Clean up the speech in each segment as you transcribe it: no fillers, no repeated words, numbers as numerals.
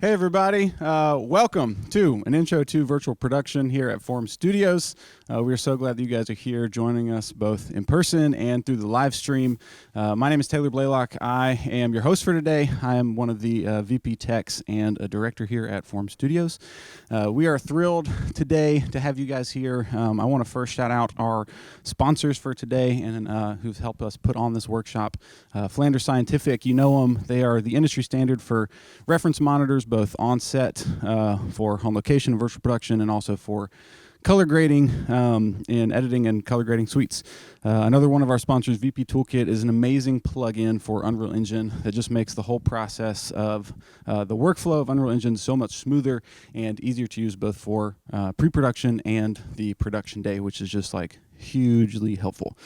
Hey everybody, welcome to an intro to virtual production here at Form Studios. We're so glad that you guys are here joining us both in person and through the live stream. My name is Taylor Blaylock. I am your host for today. I am one of the VP Techs and a director here at Form Studios. We are thrilled today to have you guys here. I want to first shout out our sponsors for today and who've helped us put on this workshop. Flanders Scientific, you know them. They are the industry standard for reference monitors, both on set for home location and virtual production, and also for color grading in editing and color grading suites. Another one of our sponsors, VP Toolkit, is an amazing plugin for Unreal Engine that just makes the whole process of the workflow of Unreal Engine so much smoother and easier to use both for pre-production and the production day, which is just like hugely helpful.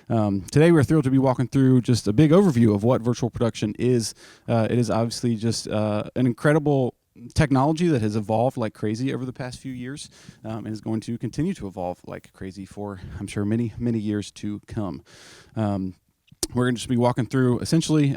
Today we're thrilled to be walking through just a big overview of what virtual production is. It is obviously just an incredible technology that has evolved like crazy over the past few years and is going to continue to evolve like crazy for, I'm sure, many, many years to come. We're going to just be walking through essentially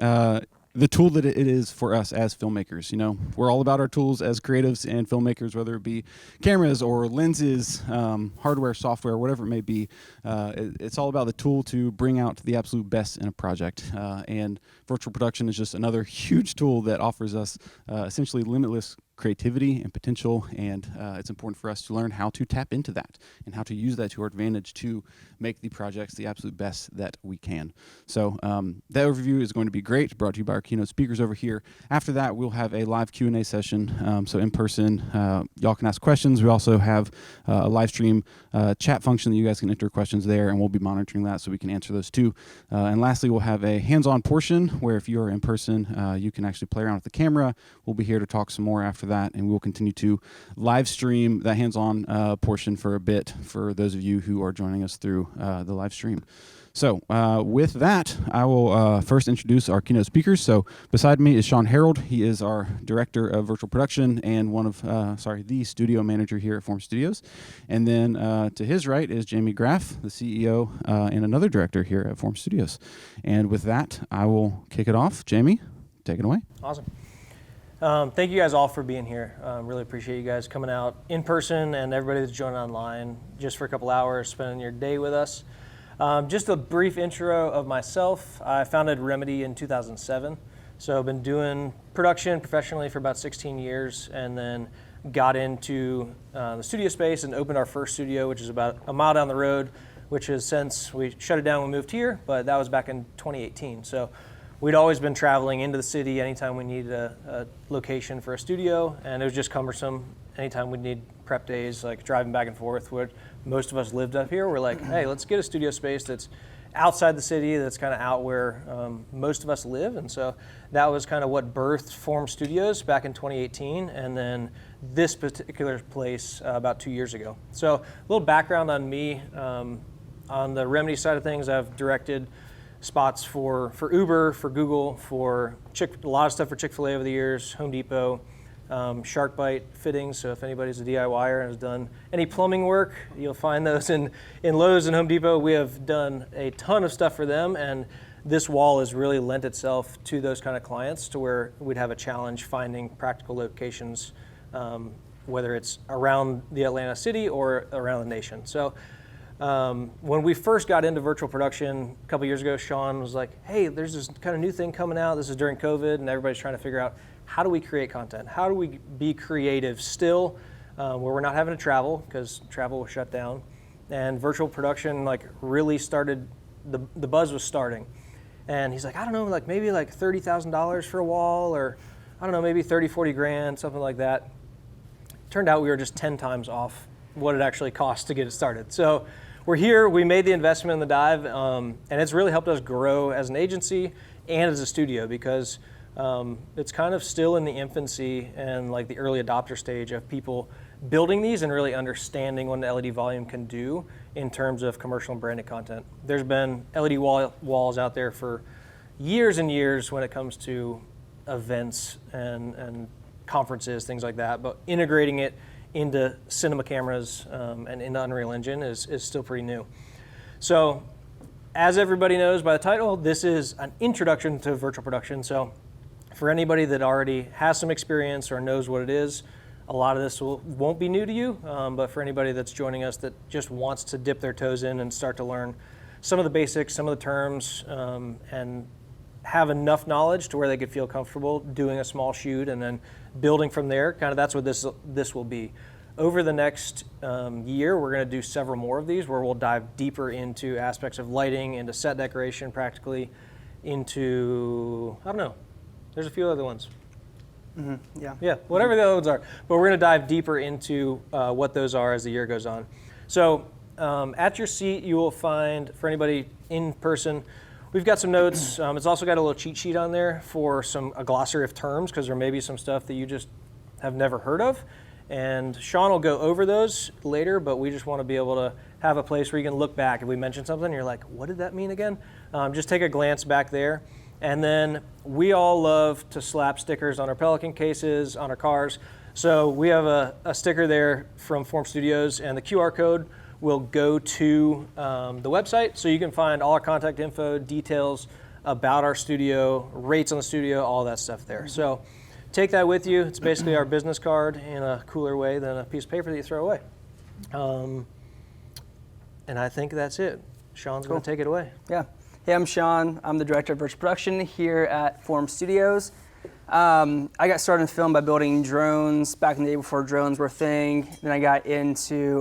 the tool that it is for us as filmmakers. You know, we're all about our tools as creatives and filmmakers, whether it be cameras or lenses, hardware, software, whatever it may be. It's all about the tool to bring out the absolute best in a project. And virtual production is just another huge tool that offers us essentially limitless creativity and potential, and it's important for us to learn how to tap into that and how to use that to our advantage to make the projects the absolute best that we can. So that overview is going to be great, brought to you by our keynote speakers over here. After that, we'll have a live Q&A session, so in person, y'all can ask questions. We also have a live stream chat function that you guys can enter questions there, and we'll be monitoring that so we can answer those too. And lastly, we'll have a hands-on portion where if you're in person, you can actually play around with the camera. We'll be here to talk some more after that, and we will continue to live stream that hands-on portion for a bit for those of you who are joining us through the live stream. So with that, I will first introduce our keynote speakers. So beside me is Sean Harold. He is our director of virtual production and one of, the studio manager here at Form Studios. And then to his right is Jamie Graff, the CEO and another director here at Form Studios. And with that, I will kick it off. Jamie, take it away. Awesome. Thank you guys all for being here. Really appreciate you guys coming out in person and everybody that's joining online just for a couple hours, spending your day with us. Just a brief intro of myself. I founded Remedy in 2007. So I've been doing production professionally for about 16 years and then got into the studio space and opened our first studio, which is about a mile down the road, which is since we shut it down when we moved here, but that was back in 2018. So we'd always been traveling into the city anytime we needed a location for a studio, and it was just cumbersome anytime we'd need prep days, like driving back and forth. Where most of us lived up here, we're like, hey, let's get a studio space that's outside the city, that's kind of out where most of us live. And so that was kind of what birthed Form Studios back in 2018, and then this particular place about 2 years ago. So a little background on me. On the Remedy side of things, I've directed spots for Uber, for Google, for a lot of stuff for Chick-fil-A over the years, Home Depot, Shark Bite fittings. So if anybody's a DIYer and has done any plumbing work, you'll find those in Lowe's and Home Depot. We have done a ton of stuff for them, and this wall has really lent itself to those kind of clients to where we'd have a challenge finding practical locations, whether it's around the Atlanta city or around the nation. So when we first got into virtual production a couple years ago, Sean was like, hey, there's this kind of new thing coming out. This is during COVID, and everybody's trying to figure out, how do we create content? How do we be creative still where we're not having to travel, because travel was shut down, and virtual production really started, the buzz was starting. And he's like, I don't know, maybe $30,000 for a wall, or I don't know, maybe 30, 40 grand, something like that. Turned out we were just 10 times off what it actually cost to get it started. So we're here, we made the investment in the dive, and it's really helped us grow as an agency and as a studio, because it's kind of still in the infancy and the early adopter stage of people building these and really understanding what an LED volume can do in terms of commercial and branded content. There's been LED walls out there for years and years when it comes to events and conferences, things like that, but integrating it into cinema cameras and into Unreal Engine is still pretty new. So as everybody knows by the title, this is an introduction to virtual production. So For anybody that already has some experience or knows what it is, a lot of this won't be new to you, but for anybody that's joining us that just wants to dip their toes in and start to learn some of the basics, some of the terms, and have enough knowledge to where they could feel comfortable doing a small shoot and then building from there, kind of that's what this will be. Over the next year, we're going to do several more of these where we'll dive deeper into aspects of lighting, into set decoration practically, into, I don't know, there's a few other ones. Yeah, whatever the other ones are. But we're going to dive deeper into what those are as the year goes on. So at your seat, you will find, for anybody in person, we've got some notes. It's also got a little cheat sheet on there for a glossary of terms, because there may be some stuff that you just have never heard of. And Sean will go over those later, but we just want to be able to have a place where you can look back. If we mention something, you're like, what did that mean again? Just take a glance back there. And then we all love to slap stickers on our Pelican cases, on our cars. So we have a sticker there from Form Studios, and the QR code will go to the website. So you can find all our contact info, details about our studio, rates on the studio, all that stuff there. So take that with you. It's basically our business card in a cooler way than a piece of paper that you throw away. And I think that's it. Sean's going to take it away. Yeah. Hey, I'm Sean. I'm the director of virtual production here at Form Studios. I got started in film by building drones back in the day before drones were a thing. Then I got into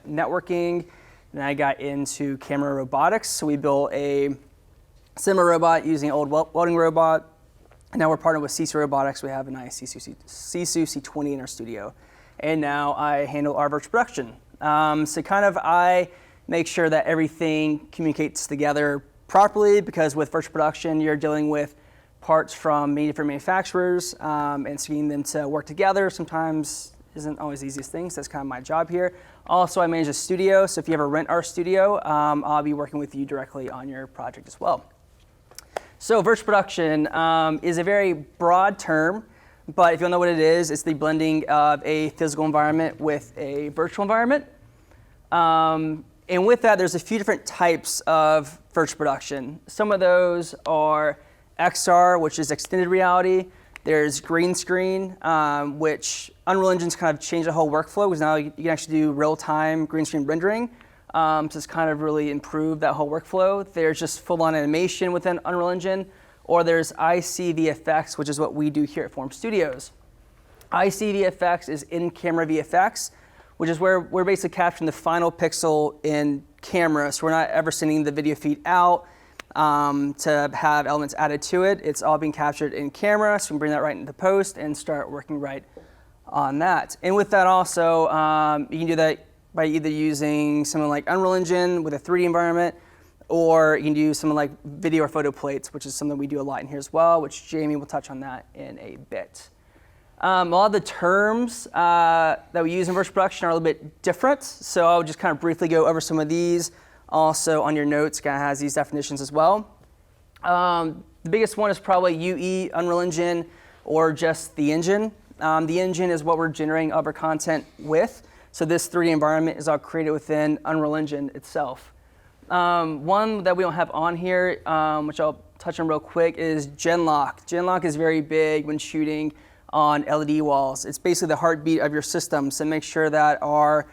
networking. Then I got into camera robotics. So we built a cinema robot using an old welding robot. And now we're partnered with Sisu Robotics. We have a nice Sisu C20 in our studio. And now I handle our virtual production. So kind of I make sure that everything communicates together properly, because with virtual production, you're dealing with parts from many different manufacturers, and so getting them to work together sometimes isn't always the easiest thing, so that's kind of my job here. Also, I manage a studio, so if you ever rent our studio, I'll be working with you directly on your project as well. So virtual production is a very broad term, but if you don't know what it is, it's the blending of a physical environment with a virtual environment. And with that, there's a few different types of virtual production. Some of those are XR, which is extended reality. There's green screen, which Unreal Engine's kind of changed the whole workflow, because now you can actually do real-time green screen rendering. So it's kind of really improved that whole workflow. There's just full-on animation within Unreal Engine, or there's IC which is what we do here at Form Studios. IC is in-camera VFX, which is where we're basically capturing the final pixel in camera. So we're not ever sending the video feed out to have elements added to it. It's all being captured in camera, so we can bring that right into post and start working right on that. And with that also, you can do that by either using something like Unreal Engine with a 3D environment, or you can do something like video or photo plates, which is something we do a lot in here as well, which Jamie will touch on that in a bit. A lot of the terms that we use in virtual production are a little bit different, so I'll just kind of briefly go over some of these. Also on your notes, kind of has these definitions as well. The biggest one is probably UE, Unreal Engine, or just the engine. The engine is what we're generating all of our content with, so this 3D environment is all created within Unreal Engine itself. One that we don't have on here, which I'll touch on real quick, is Genlock. Genlock is very big when shooting on LED walls. It's basically the heartbeat of your system, so make sure that our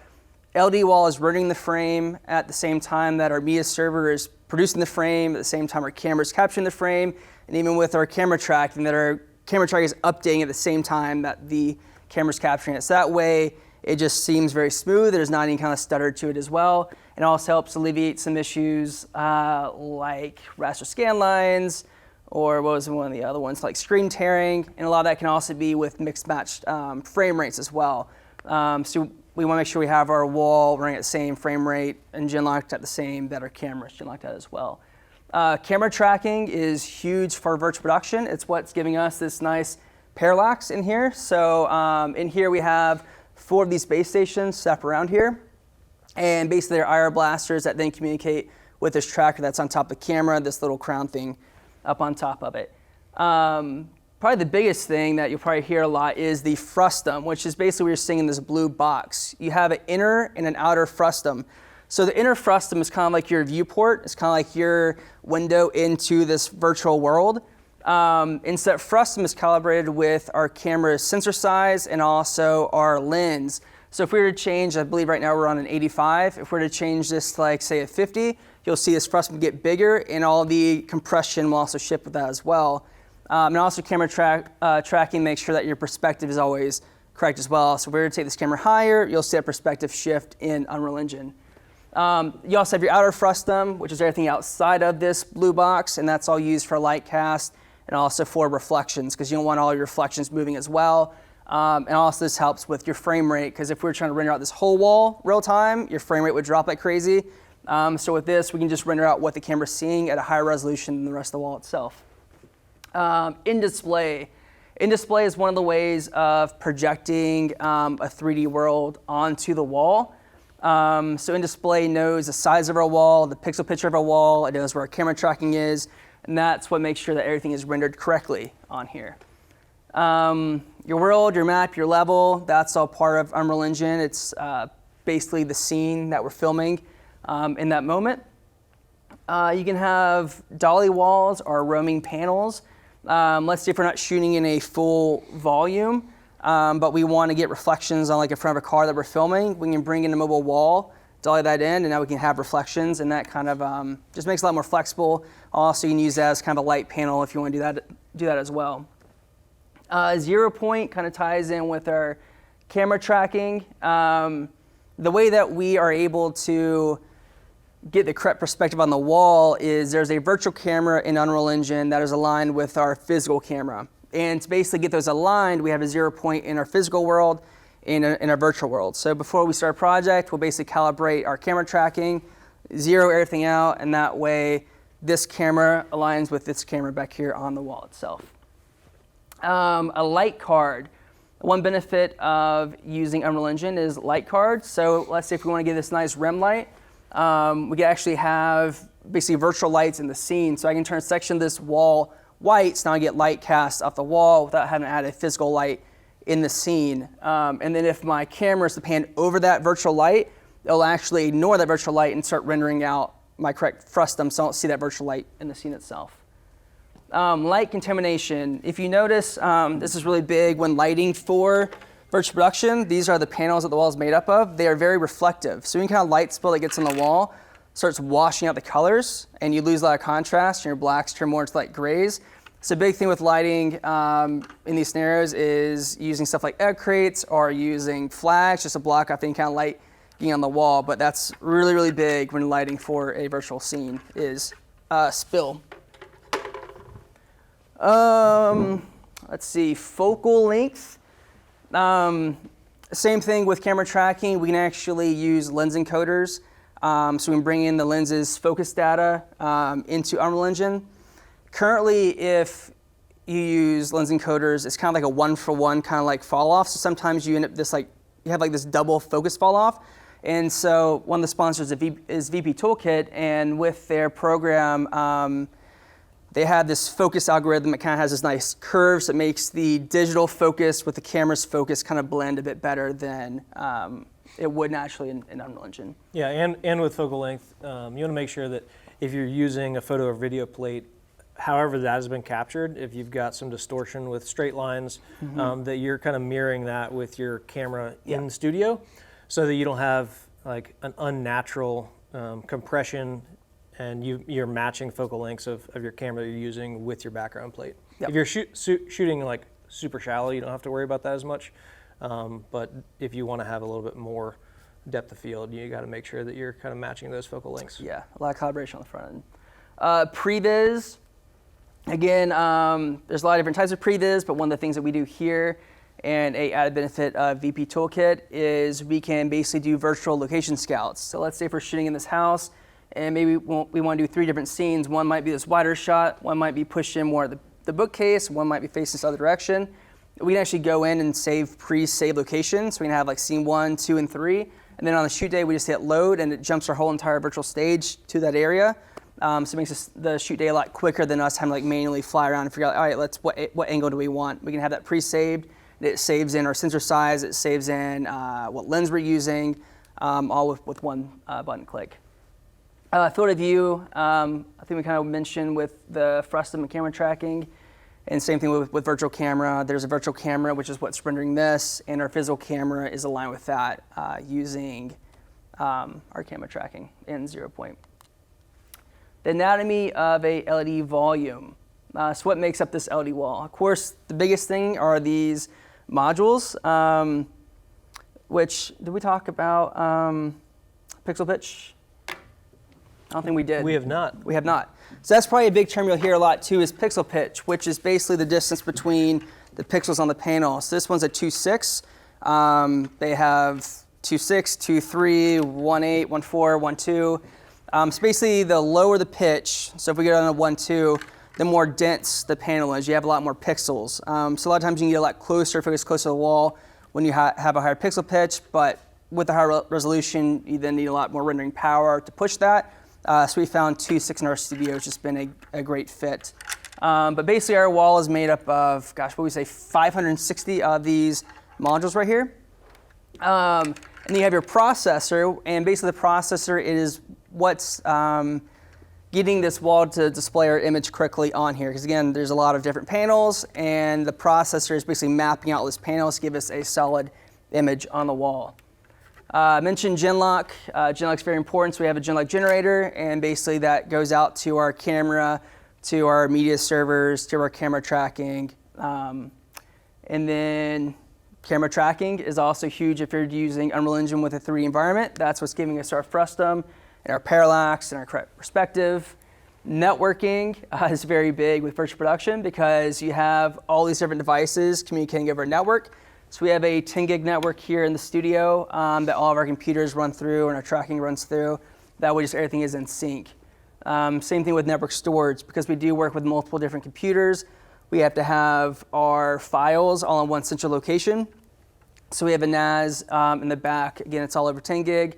LED wall is running the frame at the same time that our media server is producing the frame, at the same time our camera is capturing the frame, and even with our camera tracking, that our camera track is updating at the same time that the camera's capturing it. So that way, it just seems very smooth. There's not any kind of stutter to it as well. It also helps alleviate some issues like raster scan lines, or what was one of the other ones, like screen tearing, and a lot of that can also be with mixed matched frame rates as well. So we want to make sure we have our wall running at the same frame rate and Genlocked at the same that our camera is Genlocked at as well. Camera tracking is huge for virtual production. It's what's giving us this nice parallax in here. So in here we have 4 of these base stations set up around here, and basically they're IR blasters that then communicate with this tracker that's on top of the camera, this little crown thing up on top of it. Probably the biggest thing that you'll probably hear a lot is the frustum, which is basically what you're seeing in this blue box. You have an inner and an outer frustum. So the inner frustum is kind of like your viewport. It's kind of like your window into this virtual world. Instead, frustum is calibrated with our camera's sensor size and also our lens. So if we were to change, I believe right now we're on an 85. If we were to change this to like say a 50, you'll see this frustum get bigger, and all the compression will also shift with that as well. And also camera tracking makes sure that your perspective is always correct as well. So if we were to take this camera higher, you'll see a perspective shift in Unreal Engine. You also have your outer frustum, which is everything outside of this blue box, and that's all used for light cast and also for reflections, because you don't want all your reflections moving as well. And also this helps with your frame rate, because if we were trying to render out this whole wall real time, your frame rate would drop like crazy. So with this, we can just render out what the camera's seeing at a higher resolution than the rest of the wall itself. In display is one of the ways of projecting a 3D world onto the wall. So in display knows the size of our wall, the pixel picture of our wall, it knows where our camera tracking is, and that's what makes sure that everything is rendered correctly on here. Your world, your map, your level, that's all part of Unreal Engine. It's basically the scene that we're filming in that moment. You can have dolly walls or roaming panels. Let's say if we're not shooting in a full volume, but we want to get reflections on like in front of a car that we're filming, we can bring in a mobile wall, dolly that in, and now we can have reflections, and that kind of just makes it a lot more flexible. Also, you can use that as kind of a light panel if you want to do that as well. 0 point kind of ties in with our camera tracking. The way that we are able to get the correct perspective on the wall is there's a virtual camera in Unreal Engine that is aligned with our physical camera. And to basically get those aligned, we have a 0 point in our physical world and in our virtual world. So before we start a project, we'll basically calibrate our camera tracking, zero everything out, and that way this camera aligns with this camera back here on the wall itself. A light card. One benefit of using Unreal Engine is light cards. So let's say if we want to get this nice rim light, we can actually have basically virtual lights in the scene. So I can turn a section of this wall white, so now I get light cast off the wall without having to add a physical light in the scene. And then if my camera is to pan over that virtual light, it'll actually ignore that virtual light and start rendering out my correct frustum, so I don't see that virtual light in the scene itself. Light contamination. If you notice, this is really big when lighting for virtual production. These are the panels that the wall is made up of. They are very reflective. So any kind of light spill that gets on the wall starts washing out the colors, and you lose a lot of contrast, and your blacks turn more into like grays. So a big thing with lighting in these scenarios is using stuff like egg crates or using flags just to block off any kind of light getting on the wall. But that's really, really big when lighting for a virtual scene is spill. Let's see, focal length. Same thing with camera tracking. We can actually use lens encoders. So we can bring in the lens's focus data into Unreal Engine. Currently, if you use lens encoders, it's kind of like a one-for-one kind of like fall off. So sometimes you end up you have like this double focus fall off. And so one of the sponsors is VP Toolkit, and with their program, they have this focus algorithm that kind of has this nice curves that makes the digital focus with the camera's focus kind of blend a bit better than it would naturally in Unreal Engine. Yeah, and with focal length, you want to make sure that if you're using a photo or video plate, however that has been captured, if you've got some distortion with straight lines, that you're kind of mirroring that with your camera in studio, so that you don't have like an unnatural compression, and you're matching focal lengths of your camera that you're using with your background plate. Yep. If you're shooting like super shallow, you don't have to worry about that as much. But if you want to have a little bit more depth of field, you got to make sure that you're kind of matching those focal lengths. Yeah, a lot of calibration on the front end. Previs, again, there's a lot of different types of previs, but one of the things that we do here, and a added benefit of VP Toolkit, is we can basically do virtual location scouts. So let's say if we're shooting in this house, and maybe we want to do 3 different scenes. One might be this wider shot, one might be pushed in more of the bookcase, one might be facing this other direction. We can actually go in and save pre-save locations. So we can have like scene 1, 2, and 3. And then on the shoot day, we just hit load, and it jumps our whole entire virtual stage to that area. So it makes the shoot day a lot quicker than us having to like manually fly around and figure out, all right, what angle do we want? We can have that pre-saved. It saves in our sensor size. It saves in what lens we're using, all with one button click. Field of view, I think we kind of mentioned with the frustum and camera tracking. And same thing with virtual camera. There's a virtual camera, which is what's rendering this, and our physical camera is aligned with that using our camera tracking in 0 point. The anatomy of a LED volume. So what makes up this LED wall? Of course, the biggest thing are these modules, which, did we talk about pixel pitch? I don't think we did. We have not. We have not. So that's probably a big term you'll hear a lot too, is pixel pitch, which is basically the distance between the pixels on the panel. So this one's a 2.6. They have 2.6, 2.3, 1.8, 1.4, 1.2. So basically the lower the pitch, so if we go down to 1.2, the more dense the panel is. You have a lot more pixels. So a lot of times you can get a lot closer if it gets closer to the wall when you have a higher pixel pitch, but with a higher resolution, you then need a lot more rendering power to push that. So we found 2.6 in our studio, which has been a great fit. But basically our wall is made up of, gosh, what would we say, 560 of these modules right here. And then you have your processor, and basically the processor is what's getting this wall to display our image correctly on here. Because again, there's a lot of different panels, and the processor is basically mapping out these panels to give us a solid image on the wall. I mentioned Genlock. Genlock's very important, so we have a Genlock generator, and basically that goes out to our camera, to our media servers, to our camera tracking. And then camera tracking is also huge if you're using Unreal Engine with a 3D environment. That's what's giving us our frustum and our parallax and our correct perspective. Networking is very big with virtual production because you have all these different devices communicating over a network. So we have a 10 gig network here in the studio that all of our computers run through and our tracking runs through. That way just everything is in sync. Same thing with network storage. Because we do work with multiple different computers, we have to have our files all in one central location. So we have a NAS in the back. Again, it's all over 10 gig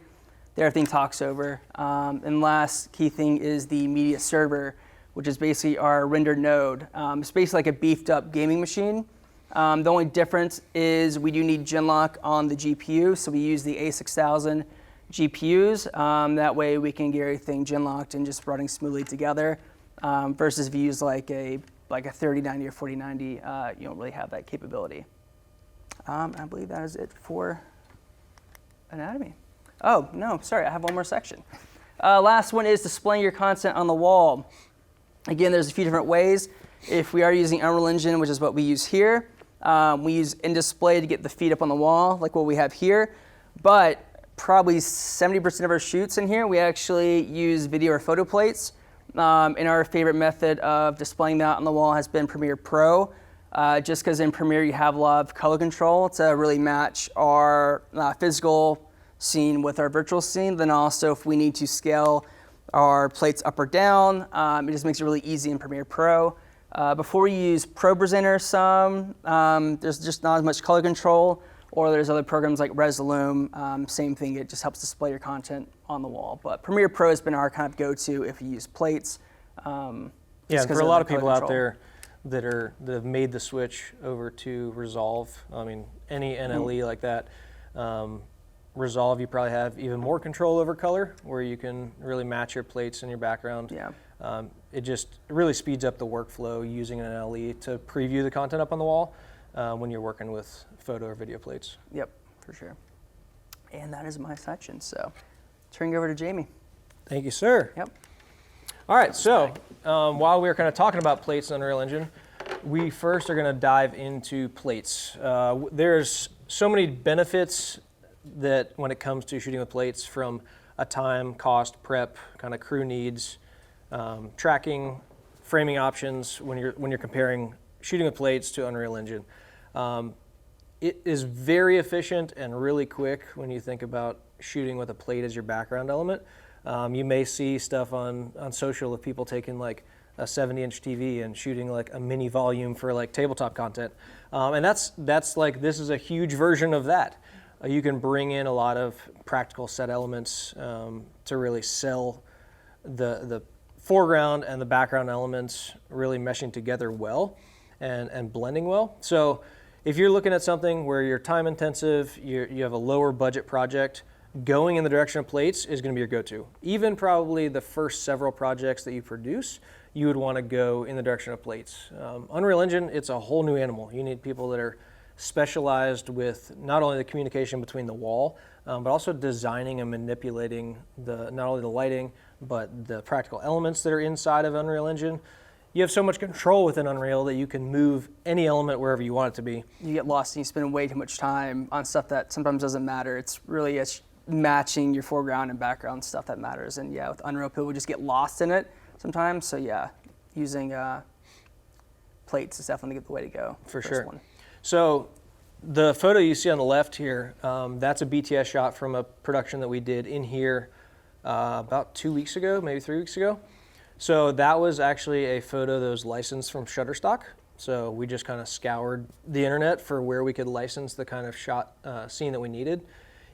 that everything talks over. And last key thing is the media server, which is basically our render node. It's basically like a beefed up gaming machine. The only difference is we do need Genlock on the GPU, so we use the A6000 GPUs. That way we can get everything Genlocked and just running smoothly together. Versus if you use like a 3090 or 4090, you don't really have that capability. I believe that is it for anatomy. Oh, no, sorry, I have one more section. Last one is displaying your content on the wall. Again, there's a few different ways. If we are using Unreal Engine, which is what we use here, we use in-display to get the feed up on the wall, like what we have here. But probably 70% of our shoots in here, we actually use video or photo plates. And our favorite method of displaying that on the wall has been Premiere Pro, just because in Premiere you have a lot of color control to really match our physical scene with our virtual scene. Then also if we need to scale our plates up or down, it just makes it really easy in Premiere Pro. Before we use Pro Presenter there's just not as much color control, or there's other programs like Resolume, same thing, it just helps display your content on the wall. But Premiere Pro has been our kind of go-to if you use plates. Yeah, for a lot of people out there that have made the switch over to Resolve, I mean, any NLE like that, Resolve, you probably have even more control over color, where you can really match your plates and your background. Yeah. It really speeds up the workflow using an NLE to preview the content up on the wall when you're working with photo or video plates. Yep, for sure. And that is my section, so turning over to Jamie. Thank you, sir. Yep. All right, so while we were kind of talking about plates in Unreal Engine, we first are going to dive into plates. There's so many benefits that when it comes to shooting with plates, from a time, cost, prep, kind of crew needs, tracking, framing options when you're comparing shooting with plates to Unreal Engine. It is very efficient and really quick when you think about shooting with a plate as your background element. You may see stuff on social of people taking like a 70-inch TV and shooting like a mini volume for like tabletop content. And that's like, this is a huge version of that. You can bring in a lot of practical set elements to really sell the foreground and the background elements really meshing together well and blending well. So if you're looking at something where you're time intensive, you have a lower budget project, going in the direction of plates is going to be your go-to. Even probably the first several projects that you produce, you would want to go in the direction of plates. Unreal Engine, it's a whole new animal. You need people that are specialized with not only the communication between the wall, but also designing and manipulating not only the lighting, but the practical elements that are inside of Unreal Engine. You have so much control within Unreal that you can move any element wherever you want it to be. You get lost and you spend way too much time on stuff that sometimes doesn't matter. It's matching your foreground and background stuff that matters. And yeah, with Unreal, people just get lost in it sometimes. So yeah, using plates is definitely the way to go. For sure. One. So the photo you see on the left here, that's a BTS shot from a production that we did in here about 2 weeks ago, maybe 3 weeks ago. So that was actually a photo that was licensed from Shutterstock. So we just kind of scoured the internet for where we could license the kind of shot scene that we needed.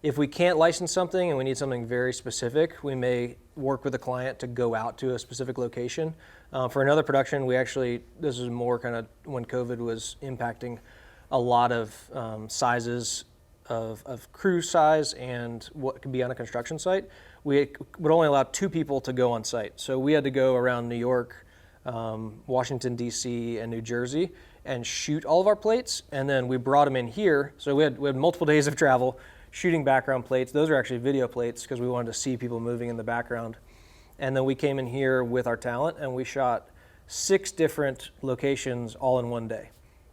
If we can't license something and we need something very specific, we may work with a client to go out to a specific location. For another production, this is more kind of when COVID was impacting a lot of sizes of crew size and what could be on a construction site. We would only allow 2 people to go on site. So we had to go around New York, Washington, D.C., and New Jersey and shoot all of our plates. And then we brought them in here. So we had multiple days of travel shooting background plates. Those are actually video plates because we wanted to see people moving in the background. And then we came in here with our talent and we shot 6 different locations all in one day.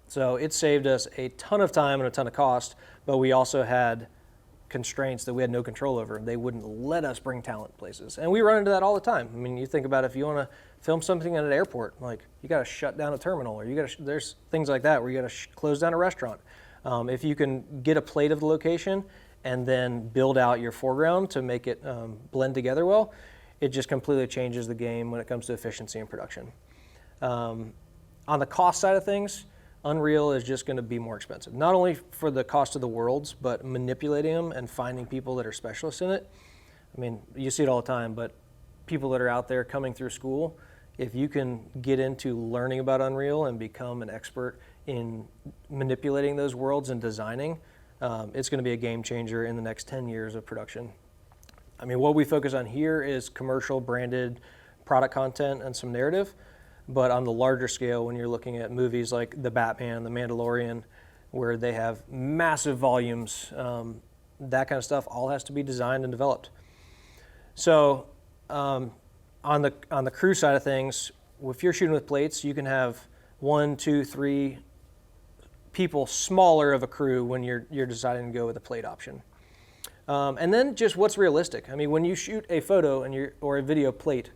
So it saved us a ton of time and a ton of cost, but we also had constraints that we had no control over. They wouldn't let us bring talent places. And we run into that all the time. I mean, you think about if you want to film something at an airport, like you got to shut down a terminal, or there's things like that where you got to close down a restaurant. If you can get a plate of the location and then build out your foreground to make it blend together well, it just completely changes the game when it comes to efficiency in production. On the cost side of things, Unreal is just going to be more expensive, not only for the cost of the worlds, but manipulating them and finding people that are specialists in it. I mean, you see it all the time, but people that are out there coming through school, if you can get into learning about Unreal and become an expert in manipulating those worlds and designing, it's going to be a game changer in the next 10 years of production. I mean, what we focus on here is commercial branded product content and some narrative. But on the larger scale, when you're looking at movies like The Batman, The Mandalorian, where they have massive volumes, that kind of stuff all has to be designed and developed. So on the crew side of things, if you're shooting with plates, you can have 1, 2, 3 people smaller of a crew when you're deciding to go with a plate option. And then just what's realistic. I mean, when you shoot a photo or a video plate,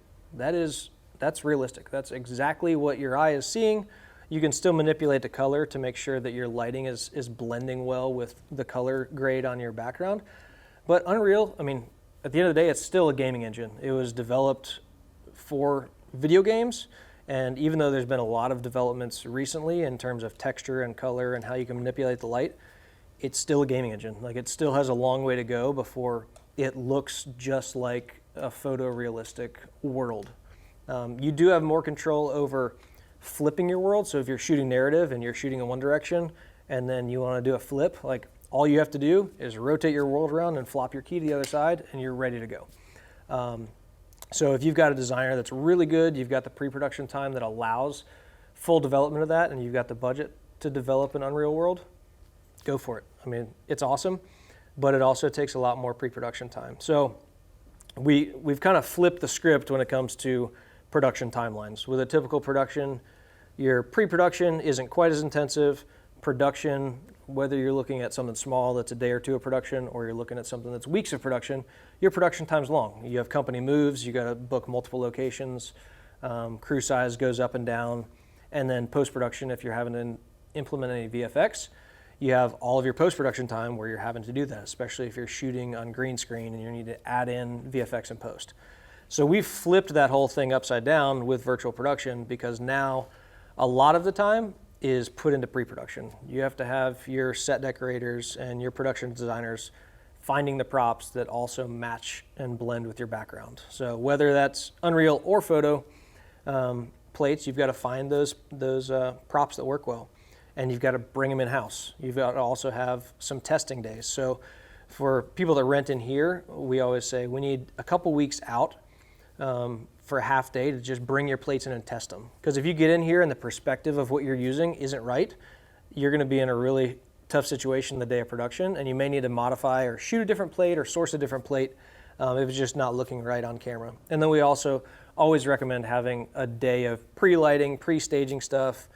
that's realistic. That's exactly what your eye is seeing. You can still manipulate the color to make sure that your lighting is blending well with the color grade on your background. But Unreal, I mean, at the end of the day, it's still a gaming engine. It was developed for video games, and even though there's been a lot of developments recently in terms of texture and color and how you can manipulate the light, it's still a gaming engine. Like, it still has a long way to go before it looks just like a photorealistic world. You do have more control over flipping your world. So if you're shooting narrative and you're shooting in one direction and then you want to do a flip, like all you have to do is rotate your world around and flop your key to the other side and you're ready to go. So if you've got a designer that's really good, you've got the pre-production time that allows full development of that, and you've got the budget to develop an Unreal world, go for it. I mean, it's awesome, but it also takes a lot more pre-production time. So we've kind of flipped the script when it comes to production timelines. With a typical production, your pre-production isn't quite as intensive. Production, whether you're looking at something small that's a day or two of production, or you're looking at something that's weeks of production, your production time's long. You have company moves, you got to book multiple locations, crew size goes up and down, and then post-production, if you're having to implement any VFX, you have all of your post-production time where you're having to do that, especially if you're shooting on green screen and you need to add in VFX and post. So we've flipped that whole thing upside down with virtual production, because now a lot of the time is put into pre-production. You have to have your set decorators and your production designers finding the props that also match and blend with your background. So whether that's Unreal or photo plates, you've got to find those props that work well, and you've got to bring them in-house. You've got to also have some testing days. So for people that rent in here, we always say we need a couple weeks out for a half day to just bring your plates in and test them. Because if you get in here and the perspective of what you're using isn't right, you're going to be in a really tough situation the day of production, and you may need to modify or shoot a different plate or source a different plate if it's just not looking right on camera. And then we also always recommend having a day of pre-lighting, pre-staging stuff.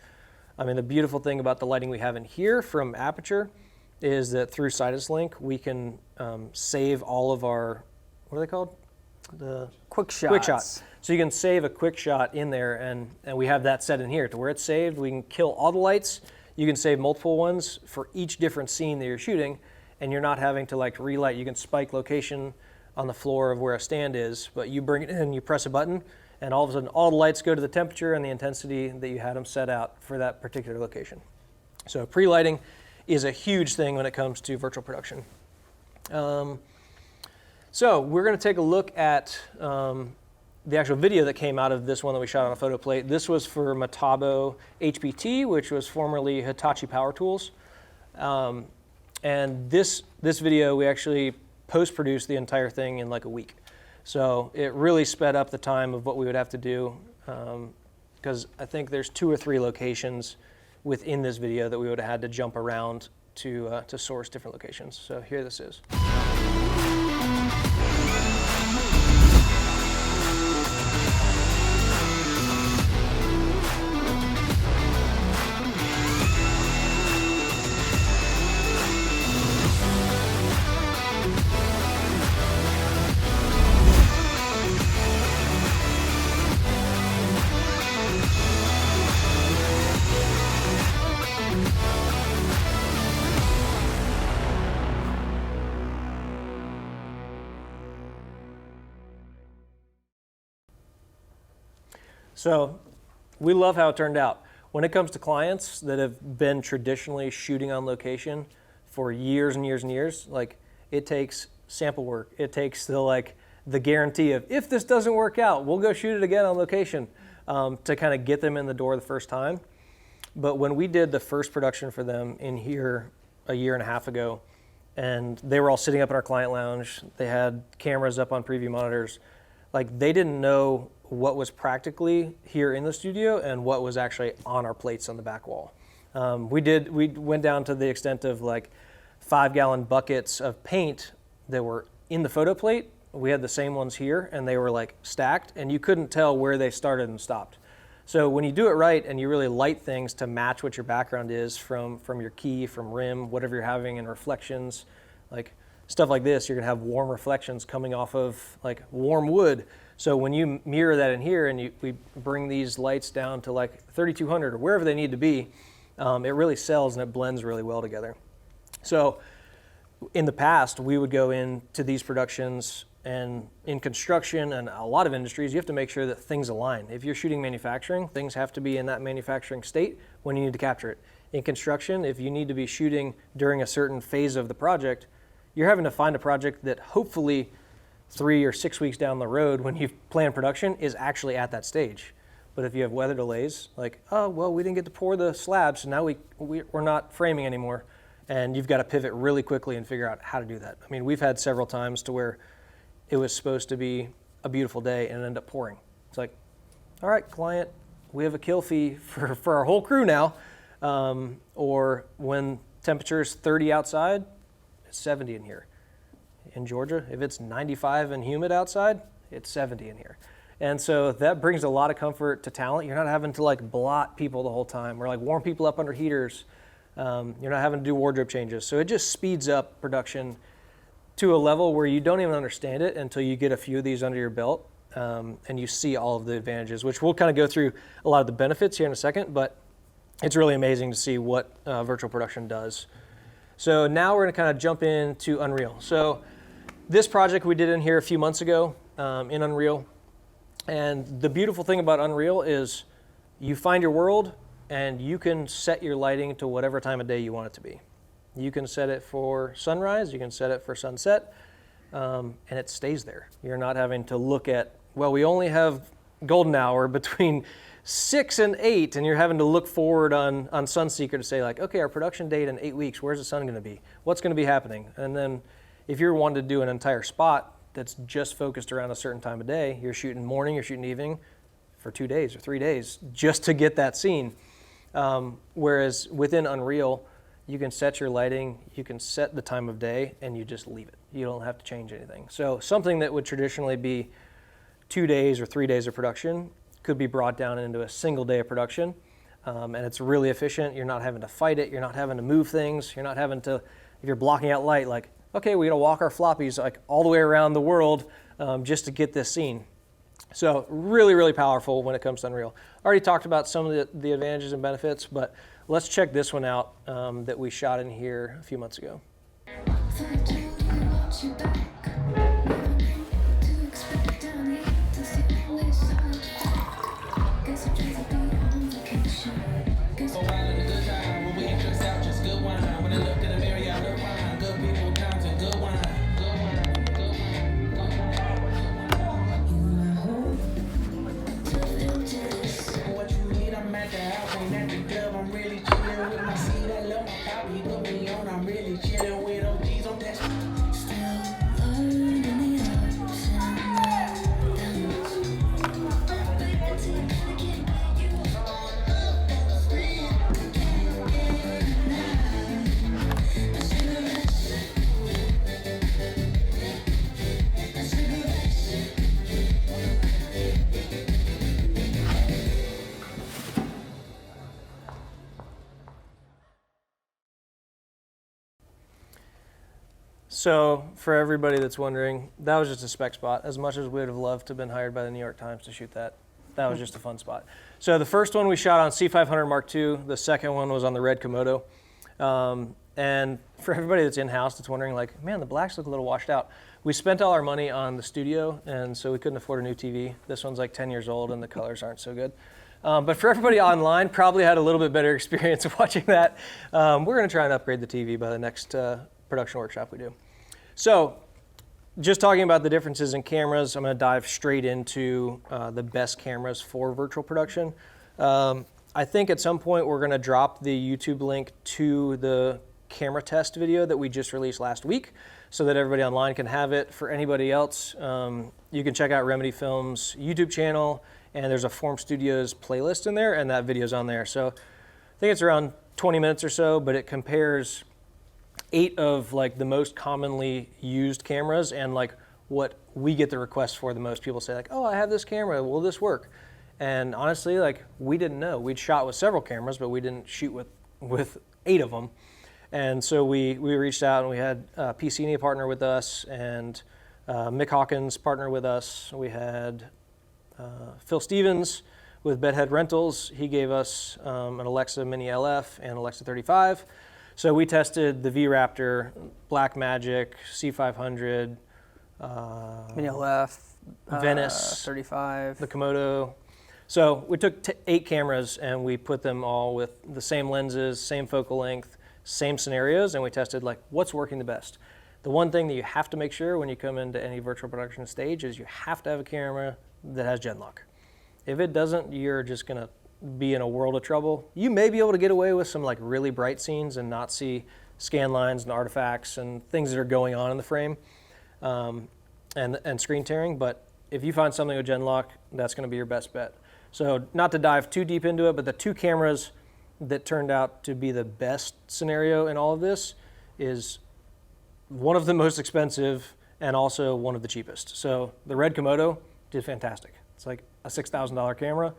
I mean, the beautiful thing about the lighting we have in here from Aperture is that through Sidus Link, we can save all of our, what are they called? The Quick shots. Quick shot. So you can save a quick shot in there, and we have that set in here to where it's saved. We can kill all the lights. You can save multiple ones for each different scene that you're shooting, and you're not having to like relight. You can spike location on the floor of where a stand is, but you bring it in, you press a button, and all of a sudden all the lights go to the temperature and the intensity that you had them set out for that particular location. So pre-lighting is a huge thing when it comes to virtual production. So we're going to take a look at the actual video that came out of this one that we shot on a photo plate. This was for Metabo HPT, which was formerly Hitachi Power Tools. And this video, we actually post-produced the entire thing in like a week. So it really sped up the time of what we would have to do, because I think there's 2 or 3 locations within this video that we would have had to jump around to source different locations. So here this is. So we love how it turned out. When it comes to clients that have been traditionally shooting on location for years and years and years, like it takes sample work. It takes the guarantee of if this doesn't work out, we'll go shoot it again on location to kind of get them in the door the first time. But when we did the first production for them in here a year and a half ago, and they were all sitting up in our client lounge, they had cameras up on preview monitors, like they didn't know what was practically here in the studio and what was actually on our plates on the back wall. We went down to the extent of like 5-gallon buckets of paint that were in the photo plate. We had the same ones here, and they were like stacked, and you couldn't tell where they started and stopped. So when you do it right and you really light things to match what your background is from your key, from rim, whatever you're having, and reflections, like stuff like this, you're gonna have warm reflections coming off of like warm wood. So when you mirror that in here and we bring these lights down to like 3200 or wherever they need to be, it really sells and it blends really well together. So in the past, we would go into these productions, and in construction and a lot of industries, you have to make sure that things align. If you're shooting manufacturing, things have to be in that manufacturing state when you need to capture it. In construction, if you need to be shooting during a certain phase of the project, you're having to find a project that hopefully 3 or 6 weeks down the road when you've planned production is actually at that stage. But if you have weather delays, like, oh, well, we didn't get to pour the slabs, so now we're not framing anymore, and you've got to pivot really quickly and figure out how to do that. I mean, we've had several times to where it was supposed to be a beautiful day and it ended up pouring. It's like, all right, client, we have a kill fee for our whole crew now. Or when temperature is 30 outside, it's 70 in here. In Georgia, if it's 95 and humid outside, it's 70 in here. And so that brings a lot of comfort to talent. You're not having to like blot people the whole time or like warm people up under heaters. You're not having to do wardrobe changes. So it just speeds up production to a level where you don't even understand it until you get a few of these under your belt, and you see all of the advantages, which we'll kind of go through a lot of the benefits here in a second, but it's really amazing to see what virtual production does. So now we're gonna kind of jump into Unreal. So this project we did in here a few months ago in Unreal, and the beautiful thing about Unreal is you find your world and you can set your lighting to whatever time of day you want it to be. You can set it for sunrise, you can set it for sunset, and it stays there. You're not having to look at, well, we only have golden hour between 6 and 8, and you're having to look forward on Sunseeker to say like, okay, our production date in 8 weeks, where's the sun gonna be? What's gonna be happening? And then if you're wanting to do an entire spot that's just focused around a certain time of day. You're shooting morning, you're shooting evening for 2 days or 3 days just to get that scene. Whereas within Unreal, you can set your lighting, you can set the time of day, and you just leave it. You don't have to change anything. So something that would traditionally be 2 days or 3 days of production could be brought down into a single day of production. And it's really efficient. You're not having to fight it. You're not having to move things. You're not having to, if you're blocking out light, like, okay, we got to walk our floppies like all the way around the world just to get this scene. So really, really powerful when it comes to Unreal. Already talked about some of the advantages and benefits, but let's check this one out that we shot in here a few months ago. So for everybody that's wondering, that was just a spec spot. As much as we would have loved to have been hired by the New York Times to shoot that, that was just a fun spot. So the first one we shot on C500 Mark II. The second one was on the red Komodo. And for everybody that's in-house that's wondering, like, man, the blacks look a little washed out. We spent all our money on the studio, and so we couldn't afford a new TV. This one's like 10 years old, and the colors aren't so good. But for everybody online, probably had a little bit better experience of watching that. We're going to try and upgrade the TV by the next production workshop we do. So just talking about the differences in cameras, I'm going to dive straight into the best cameras for virtual production. I think at some point we're going to drop the YouTube link to the camera test video that we just released last week so that everybody online can have it. For anybody else, you can check out Remedy Films' YouTube channel, and there's a Form Studios playlist in there, and that video's on there. So I think it's around 20 minutes or so, but it compares 8 of like the most commonly used cameras and like what we get the requests for the most. People say like, oh, I have this camera, will this work? And honestly, like, we didn't know. We'd shot with several cameras, but we didn't shoot with 8 of them. And so we reached out, and we had PCNA partner with us, and Mick Hawkins partner with us. We had Phil Stevens with Bedhead Rentals. He gave us an Alexa Mini LF and Alexa 35. So we tested the V-Raptor, Blackmagic, C500, Mini LF, Venice, 35, the Komodo. So we took 8 cameras and we put them all with the same lenses, same focal length, same scenarios, and we tested like what's working the best. The one thing that you have to make sure when you come into any virtual production stage is you have to have a camera that has gen lock. If it doesn't, you're just gonna be in a world of trouble. You may be able to get away with some like really bright scenes and not see scan lines and artifacts and things that are going on in the frame and screen tearing, but if you find something with gen lock, that's gonna be your best bet. So not to dive too deep into it, but the 2 cameras that turned out to be the best scenario in all of this is one of the most expensive and also one of the cheapest. So the red Komodo did fantastic. It's like a $6,000 camera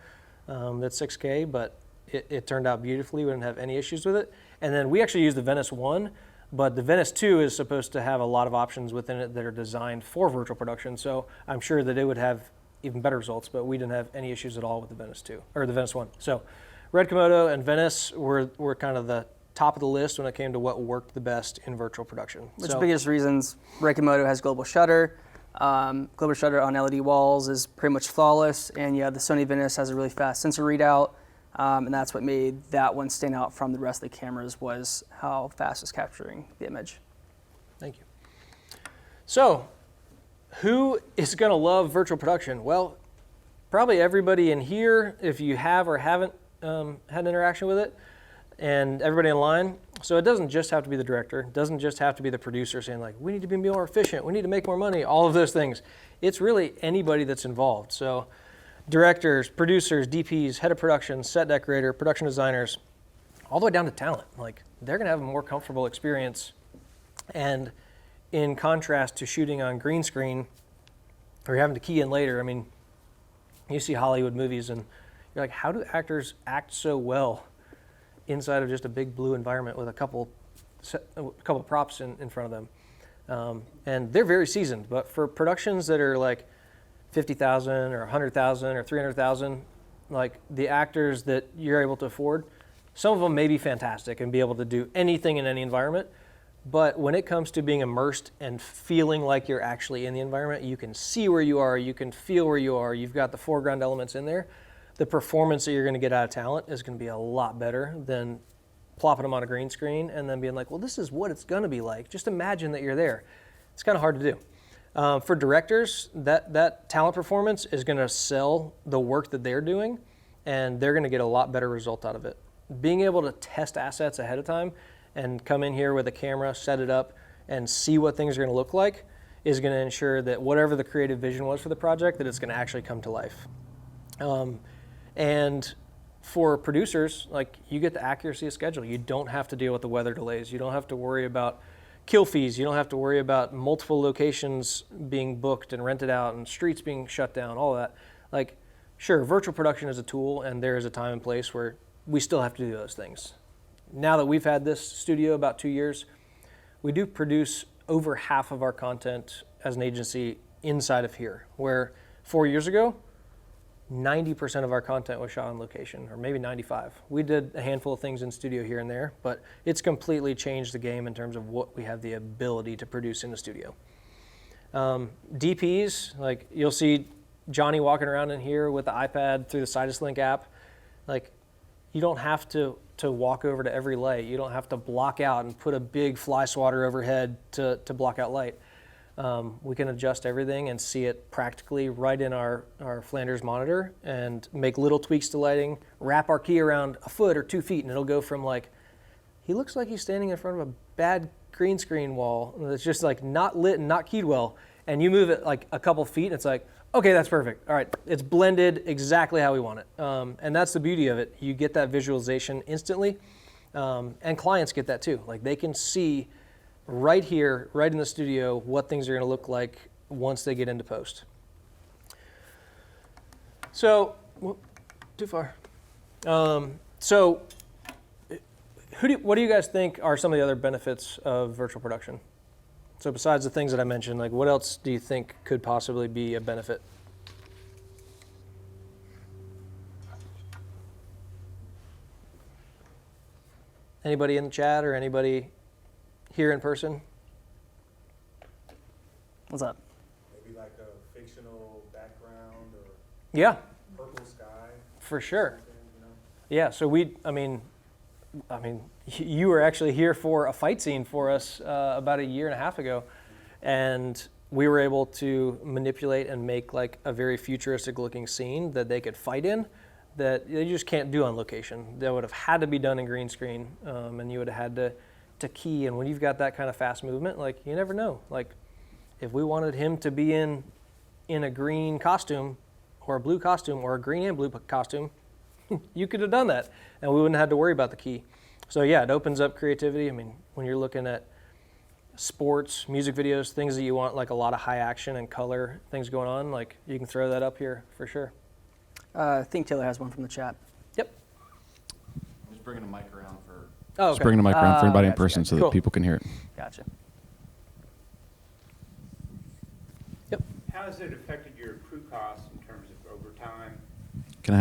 that's 6K, but it turned out beautifully. We didn't have any issues with it. And then we actually used the Venice 1, but the Venice 2 is supposed to have a lot of options within it that are designed for virtual production. So I'm sure that it would have even better results, but we didn't have any issues at all with the Venice 2, or the Venice 1. So red Komodo and Venice were kind of the top of the list when it came to what worked the best in virtual production. Which biggest reasons, red Komodo has global shutter. Global shutter on LED walls is pretty much flawless, and yeah, the Sony Venice has a really fast sensor readout, and that's what made that one stand out from the rest of the cameras, was how fast it's capturing the image. Thank you. So, who is going to love virtual production? Well, probably everybody in here, if you have or haven't had an interaction with it, and everybody online. So it doesn't just have to be the director, it doesn't just have to be the producer saying like, we need to be more efficient, we need to make more money, all of those things. It's really anybody that's involved. So directors, producers, DPs, head of production, set decorator, production designers, all the way down to talent. Like, they're gonna have a more comfortable experience. And in contrast to shooting on green screen or having to key in later, I mean, you see Hollywood movies and you're like, how do actors act so well inside of just a big blue environment with a couple props in front of them? And they're very seasoned, but for productions that are like 50,000 or 100,000 or 300,000, like the actors that you're able to afford, some of them may be fantastic and be able to do anything in any environment. But when it comes to being immersed and feeling like you're actually in the environment, you can see where you are, you can feel where you are, you've got the foreground elements in there. The performance that you're going to get out of talent is going to be a lot better than plopping them on a green screen and then being like, well, this is what it's going to be like. Just imagine that you're there. It's kind of hard to do. For directors, that talent performance is going to sell the work that they're doing, and they're going to get a lot better result out of it. Being able to test assets ahead of time and come in here with a camera, set it up, and see what things are going to look like is going to ensure that whatever the creative vision was for the project, that it's going to actually come to life. And for producers, like, you get the accuracy of schedule. You don't have to deal with the weather delays. You don't have to worry about kill fees. You don't have to worry about multiple locations being booked and rented out and streets being shut down, all that. Like, sure, virtual production is a tool, and there is a time and place where we still have to do those things. Now that we've had this studio about 2 years, we do produce over half of our content as an agency inside of here, where 4 years ago, 90% of our content was shot on location, or maybe 95. We did a handful of things in studio here and there, but it's completely changed the game in terms of what we have the ability to produce in the studio. DPs, like, you'll see Johnny walking around in here with the iPad through the Sidus Link app. Like, you don't have to walk over to every light. You don't have to block out and put a big fly swatter overhead to block out light. We can adjust everything and see it practically right in our Flanders monitor and make little tweaks to lighting, wrap our key around a foot or 2 feet, and it'll go from like, he looks like he's standing in front of a bad green screen wall that's just like not lit and not keyed well, and you move it like a couple feet and it's like, okay, that's perfect. All right, it's blended exactly how we want it. And that's the beauty of it. You get that visualization instantly, and clients get that too. Like, they can see right here, right in the studio, what things are going to look like once they get into post. So, too far. So, what do you guys think are some of the other benefits of virtual production? So besides the things that I mentioned, like, what else do you think could possibly be a benefit? Anybody in the chat or anybody here in person? What's up? Maybe like a fictional background or Yeah, purple sky. for sure. You know? Yeah, so I mean, you were actually here for a fight scene for us about a year and a half ago, and we were able to manipulate and make like a very futuristic looking scene that they could fight in that they just can't do on location. That would have had to be done in green screen, and you would have had to key. And when you've got that kind of fast movement, like, you never know. Like, if we wanted him to be in a green costume or a blue costume or a green and blue costume, you could have done that, and we wouldn't have had to worry about the key. So yeah, it opens up creativity. I mean, when you're looking at sports, music videos, things that you want like a lot of high action and color things going on, like, you can throw that up here for sure. I think Taylor has one from the chat. Yep. I'm just bringing a mic around for. Oh, Just okay. bringing a mic around for anybody in Gotcha, person gotcha. so Cool. that people can hear it. Gotcha. Yep. How has it affected your crew costs in terms of overtime? Can I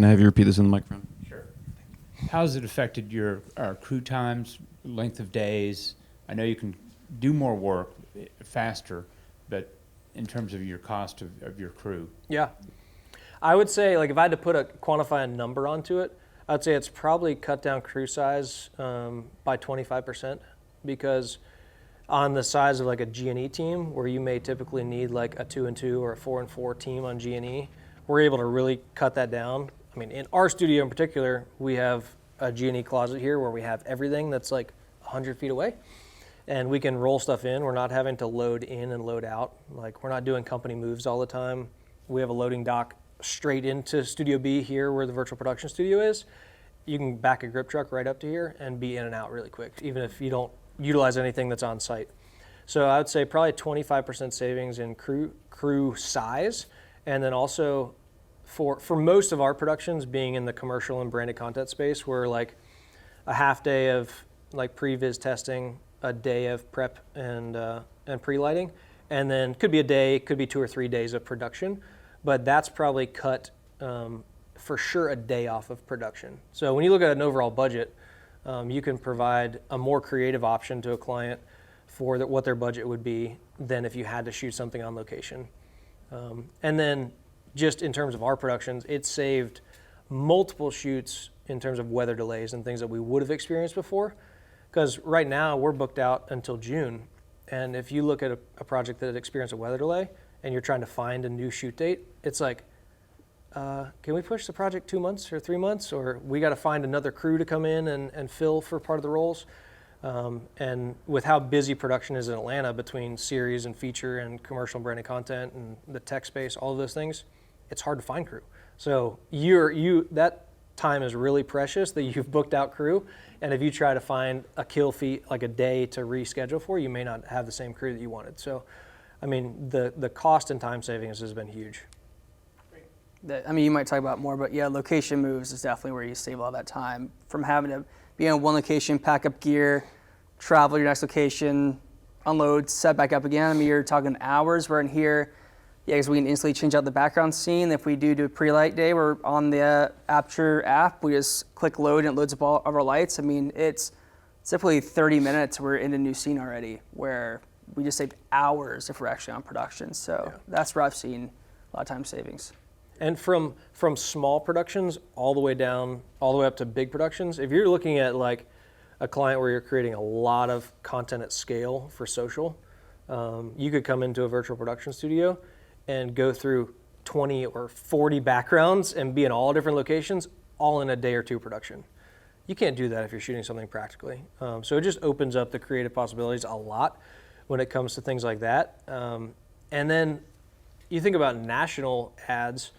have you repeat this in the microphone? Sure. How has it affected your crew times, length of days? I know you can do more work faster, but in terms of your cost of your crew. Yeah. I would say, like, if I had to quantify a number onto it, I'd say it's probably cut down crew size by 25%, because on the size of like a G&E team, where you may typically need like a 2-and-2 or a 4-and-4 team on G&E, we're able to really cut that down. I mean, in our studio in particular, we have a G&E closet here where we have everything that's like 100 feet away. And we can roll stuff in. We're not having to load in and load out. Like, we're not doing company moves all the time. We have a loading dock straight into Studio B here where the virtual production studio is. You can back a grip truck right up to here and be in and out really quick, even if you don't utilize anything that's on site. So I would say probably 25% savings in crew size, and then also for most of our productions being in the commercial and branded content space, we're like a half day of like pre-vis testing, a day of prep and pre-lighting, and then could be a day, could be 2 or 3 days of production, but that's probably cut for sure a day off of production. So when you look at an overall budget, you can provide a more creative option to a client for what their budget would be than if you had to shoot something on location. And then just in terms of our productions, it saved multiple shoots in terms of weather delays and things that we would have experienced before. Because right now we're booked out until June. And if you look at a project that experienced a weather delay and you're trying to find a new shoot date, it's like, can we push the project 2 months or 3 months? Or we got to find another crew to come in and fill for part of the roles. And with how busy production is in Atlanta between series and feature and commercial and branded content and the tech space, all of those things, it's hard to find crew. So that time is really precious that you've booked out crew. And if you try to find a kill fee, like a day to reschedule for, you may not have the same crew that you wanted. So, I mean, the cost and time savings has been huge. I mean, you might talk about more, but yeah, location moves is definitely where you save all that time from having to be in one location, pack up gear, travel to your next location, unload, set back up again. I mean, you're talking hours. We're in here, yeah, because we can instantly change out the background scene. If we do a pre-light day, we're on the Aperture app. We just click load and it loads up all of our lights. I mean, it's typically 30 minutes. We're in a new scene already, where we just saved hours if we're actually on production. So that's where I've seen a lot of time savings. And from small productions all the way up to big productions, if you're looking at like a client where you're creating a lot of content at scale for social, you could come into a virtual production studio and go through 20 or 40 backgrounds and be in all different locations, all in a day or two production. You can't do that if you're shooting something practically. So it just opens up the creative possibilities a lot when it comes to things like that. And then you think about national ads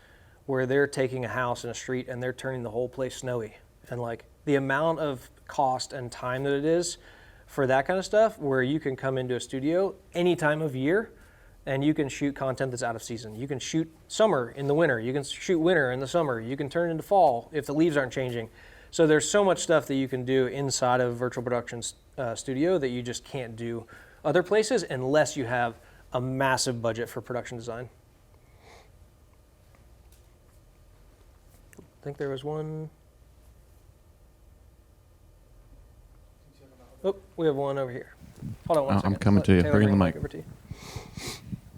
where they're taking a house in a street and they're turning the whole place snowy. And like the amount of cost and time that it is for that kind of stuff, where you can come into a studio any time of year and you can shoot content that's out of season. You can shoot summer in the winter. You can shoot winter in the summer. You can turn into fall if the leaves aren't changing. So there's so much stuff that you can do inside of a virtual production studio that you just can't do other places unless you have a massive budget for production design. I think there was one. Oh, we have one over here. Hold on one second. I'm coming to you. Taylor, Bring the mic. over to you.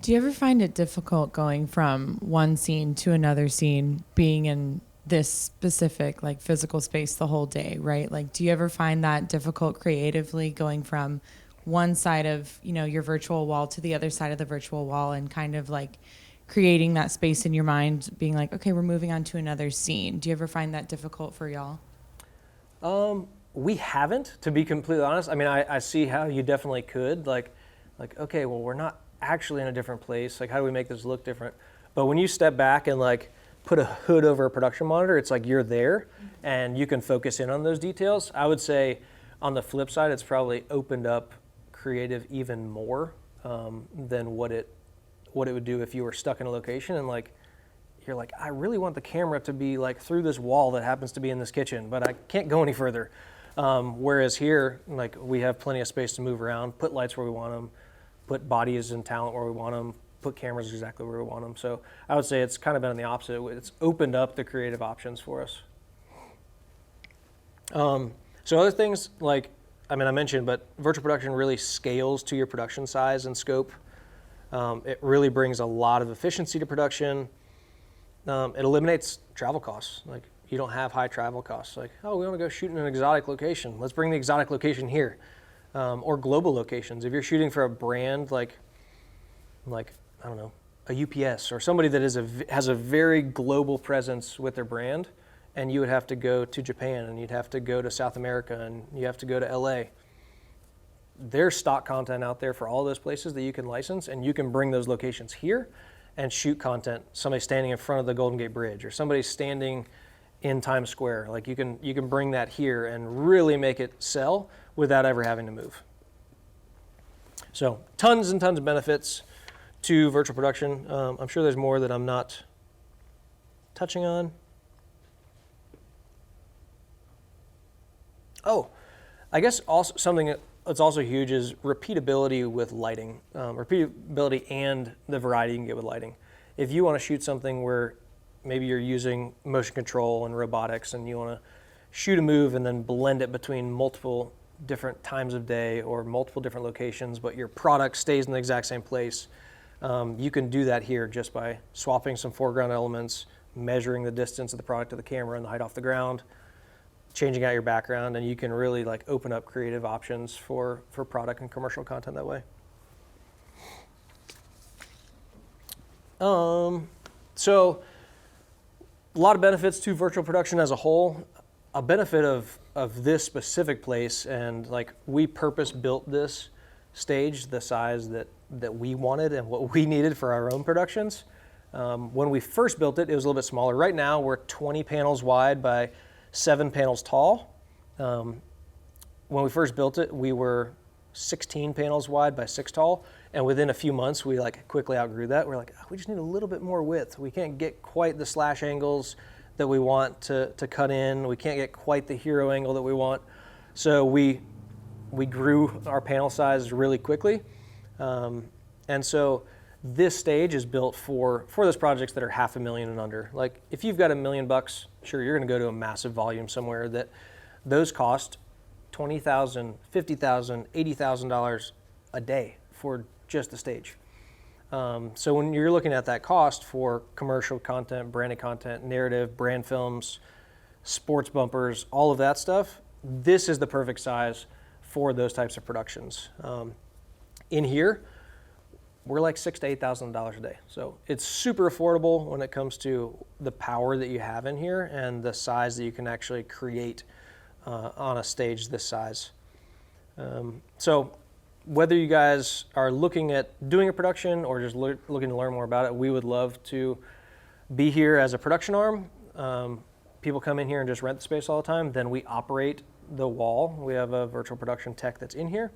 Do you ever find it difficult going from one scene to another scene, being in this specific like physical space the whole day, right? Like, do you ever find that difficult creatively going from one side of, your virtual wall to the other side of the virtual wall and kind of like creating that space in your mind, being like, okay, we're moving on to another scene? Do you ever find that difficult for y'all? We haven't, to be completely honest. I mean, I see how you definitely could. Like, okay, well, we're not actually in a different place. Like, how do we make this look different? But when you step back and like put a hood over a production monitor, it's like you're there and you can focus in on those details. I would say on the flip side, it's probably opened up creative even more than what it would do if you were stuck in a location and like you're like, I really want the camera to be like through this wall that happens to be in this kitchen, but I can't go any further. Whereas here, like, we have plenty of space to move around, put lights where we want them, put bodies and talent where we want them, put cameras exactly where we want them. So I would say it's kind of been on the opposite. It's opened up the creative options for us. So other things like, I mentioned, but virtual production really scales to your production size and scope. It really brings a lot of efficiency to production. It eliminates travel costs. Like, you don't have high travel costs. Like, oh, we want to go shoot in an exotic location. Let's bring the exotic location here. Or global locations. If you're shooting for a brand like I don't know, a UPS or somebody that has a very global presence with their brand, and you would have to go to Japan and you'd have to go to South America and you have to go to LA. there's stock content out there for all those places that you can license, and you can bring those locations here and shoot content. Somebody standing in front of the Golden Gate Bridge, or somebody standing in Times Square. Like you can bring that here and really make it sell without ever having to move. So tons and tons of benefits to virtual production. I'm sure there's more that I'm not touching on. Oh, I guess also something that's also huge is repeatability with lighting. Repeatability and the variety you can get with lighting. If you want to shoot something where maybe you're using motion control and robotics and you want to shoot a move and then blend it between multiple different times of day or multiple different locations, but your product stays in the exact same place, you can do that here just by swapping some foreground elements, measuring the distance of the product to the camera and the height off the ground, changing out your background, and you can really like open up creative options for product and commercial content that way. So a lot of benefits to virtual production as a whole. A benefit of this specific place, and like we purpose built this stage the size that we wanted and what we needed for our own productions. When we first built it, it was a little bit smaller. Right now we're 20 panels wide by 7 panels tall. When we first built it, we were 16 panels wide by 6 tall, and within a few months we like quickly outgrew that. We're like, oh, we just need a little bit more width. We can't get quite the slash angles that we want to cut in. We can't get quite the hero angle that we want. So we grew our panel size really quickly. And so this stage is built for those projects that are $500,000 and under. Like if you've got $1 million, sure, you're gonna go to a massive volume somewhere that those cost $20,000, $50,000, $80,000 a day for just the stage. So when you're looking at that cost for commercial content, branded content, narrative, brand films, sports bumpers, all of that stuff, this is the perfect size for those types of productions. In here, we're like $6,000 to $8,000 a day. So it's super affordable when it comes to the power that you have in here and the size that you can actually create on a stage this size. So whether you guys are looking at doing a production or just looking to learn more about it, we would love to be here as a production arm. People come in here and just rent the space all the time. Then we operate the wall. We have a virtual production tech that's in here.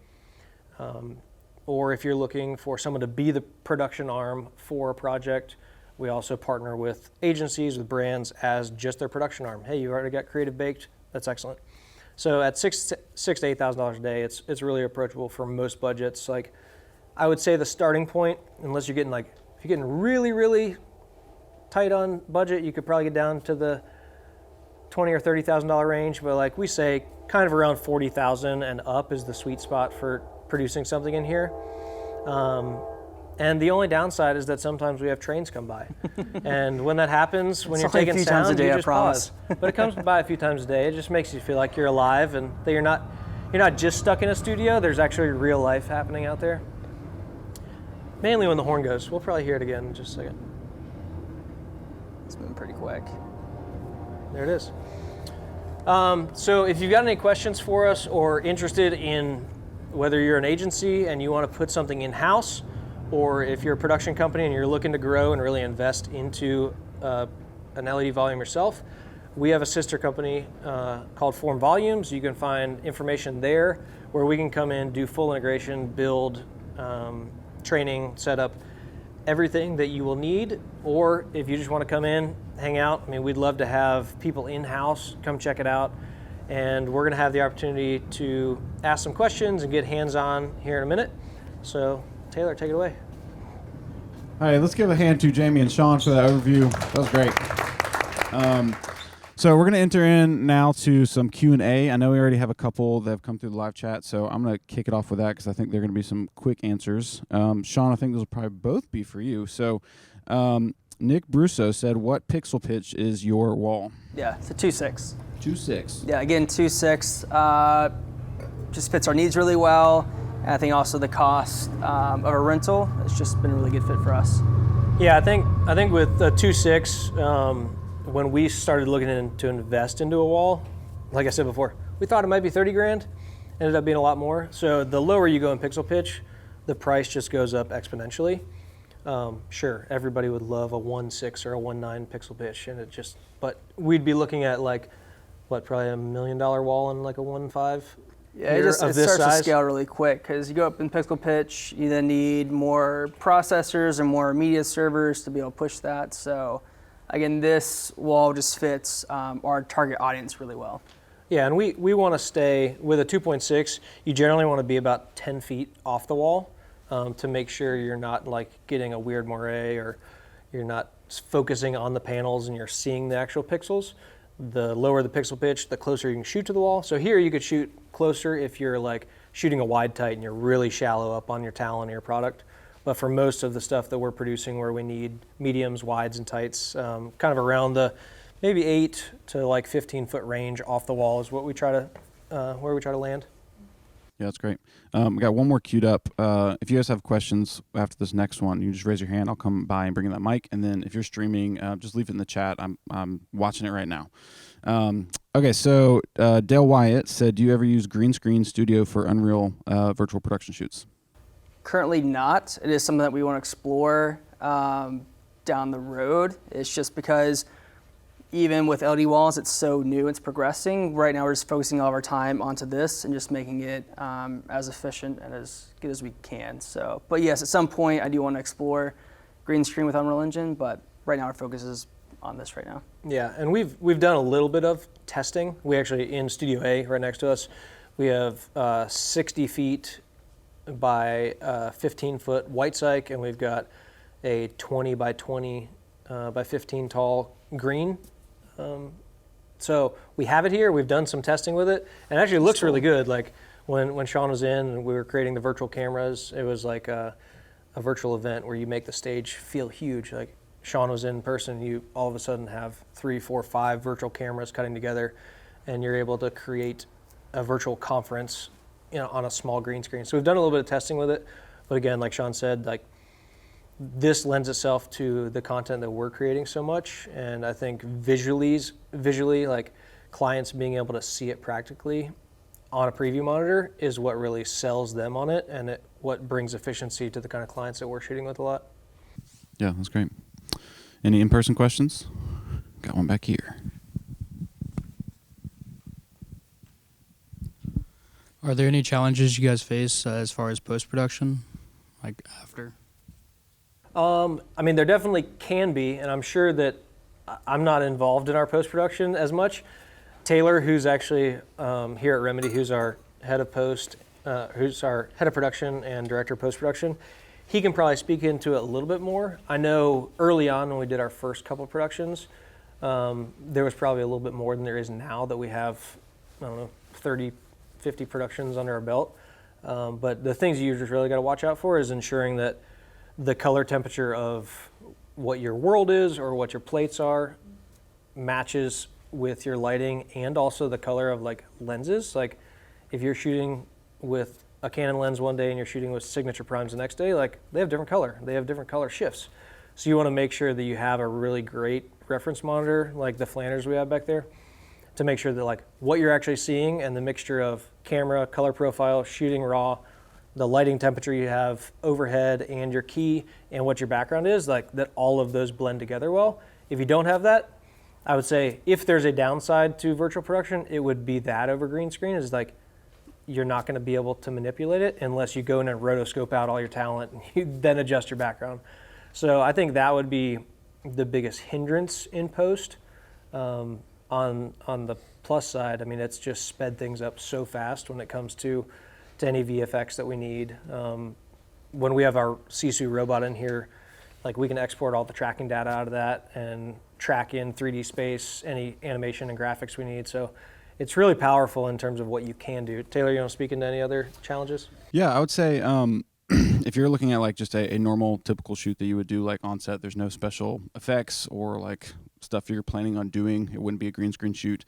Or if you're looking for someone to be the production arm for a project, we also partner with agencies, with brands as just their production arm. Hey, you already got creative baked? That's excellent. So at $6,000 to $8,000 a day, it's really approachable for most budgets. Like I would say the starting point, unless you're getting if you're getting really, really tight on budget, you could probably get down to the $20,000 or $30,000 range. But like we say, kind of around $40,000 and up is the sweet spot for producing something in here. And the only downside is that sometimes we have trains come by. And when that happens, when you're taking sound, you just pause. But it comes by a few times a day. It just makes you feel like you're alive and that you're not just stuck in a studio. There's actually real life happening out there. Mainly when the horn goes. We'll probably hear it again in just a second. It's been pretty quick. There it is. So if you've got any questions for us or interested in whether you're an agency and you want to put something in-house, or if you're a production company and you're looking to grow and really invest into an LED volume yourself, we have a sister company called Form Volumes. You can find information there where we can come in, do full integration, build, training, setup, everything that you will need. Or if you just want to come in, hang out, I mean, we'd love to have people in-house come check it out. And we're going to have the opportunity to ask some questions and get hands-on here in a minute. So Taylor, take it away. All right, let's give a hand to Jamie and Sean for that overview. That was great. So we're going to enter in now to some Q&A. I know we already have a couple that have come through the live chat, so I'm going to kick it off with that because I think there are going to be some quick answers. Sean, I think those will probably both be for you. So Nick Brusso said, what pixel pitch is your wall? Yeah, it's a 2.6. 2.6. Yeah, again, 2.6 just fits our needs really well. And I think also the cost of a rental has just been a really good fit for us. Yeah, I think with the 2.6, when we started looking to invest into a wall, like I said before, we thought it might be $30,000, ended up being a lot more. So the lower you go in pixel pitch, the price just goes up exponentially. Sure, everybody would love a 1.6 or a 1.9 pixel pitch, and but we'd be looking at like, what, probably $1 million wall and like a 1.5. Yeah, it starts to scale really quick because you go up in pixel pitch, you then need more processors and more media servers to be able to push that. So again, this wall just fits our target audience really well. Yeah, and we want to stay with a 2.6. You generally want to be about 10 feet off the wall to make sure you're not like getting a weird moire, or you're not focusing on the panels and you're seeing the actual pixels. The lower the pixel pitch, the closer you can shoot to the wall. So here you could shoot closer if you're like shooting a wide tight and you're really shallow up on your talent or your product. But for most of the stuff that we're producing where we need mediums, wides, and tights, kind of around the maybe 8 to like 15 foot range off the wall is what we try to where we try to land. Yeah, that's great. We got one more queued up. If you guys have questions after this next one, you just raise your hand. I'll come by and bring in that mic. And then if you're streaming, just leave it in the chat. I'm watching it right now. Okay, so Dale Wyatt said, do you ever use Green Screen Studio for Unreal virtual production shoots? Currently not. It is something that we want to explore down the road. It's just because even with LED walls, it's so new, it's progressing. Right now, we're just focusing all of our time onto this and just making it as efficient and as good as we can. So, but yes, at some point, I do want to explore green screen with Unreal Engine, but right now our focus is on this right now. Yeah, and we've done a little bit of testing. We actually, in Studio A, right next to us, we have 60 feet by 15 foot white cyc, and we've got a 20 by 20 by 15 tall green. So we have it here. We've done some testing with it, and it actually looks really good. Like when Sean was in and we were creating the virtual cameras, it was like a virtual event where you make the stage feel huge. Like Sean was in person, you all of a sudden have 3, 4, 5 virtual cameras cutting together, and you're able to create a virtual conference, on a small green screen. So we've done a little bit of testing with it, but again, like Sean said, like this lends itself to the content that we're creating so much, and I think visually, like clients being able to see it practically on a preview monitor is what really sells them on it, and what brings efficiency to the kind of clients that we're shooting with a lot. Yeah, that's great. Any in-person questions? Got one back here. Are there any challenges you guys face as far as post-production, like after? I mean, there definitely can be, and I'm sure that I'm not involved in our post-production as much. Taylor, who's actually here at Remedy, who's our head of who's our head of production and director of post-production, he can probably speak into it a little bit more. I know early on when we did our first couple of productions, there was probably a little bit more than there is now that we have, 30, 50 productions under our belt. But the things you just really got to watch out for is ensuring that the color temperature of what your world is or what your plates are matches with your lighting, and also the color of like lenses. Like if you're shooting with a Canon lens one day and you're shooting with signature primes the next day, like they have different color. They have different color shifts. So you want to make sure that you have a really great reference monitor like the Flanders we have back there to make sure that like what you're actually seeing and the mixture of camera, color profile, shooting raw, the lighting temperature you have overhead and your key and what your background is, like that all of those blend together well. If you don't have that, I would say if there's a downside to virtual production, it would be that over green screen is like you're not going to be able to manipulate it unless you go in and rotoscope out all your talent and you then adjust your background. So I think that would be the biggest hindrance in post. On the plus side, I mean, it's just sped things up so fast when it comes to any VFX that we need. When we have our Sisu robot in here, like we can export all the tracking data out of that and track in 3D space, any animation and graphics we need. So it's really powerful in terms of what you can do. Taylor, you want to speak into any other challenges? Yeah, I would say if you're looking at like just a normal typical shoot that you would do like on set, there's no special effects or like stuff you're planning on doing. It wouldn't be a green screen shoot.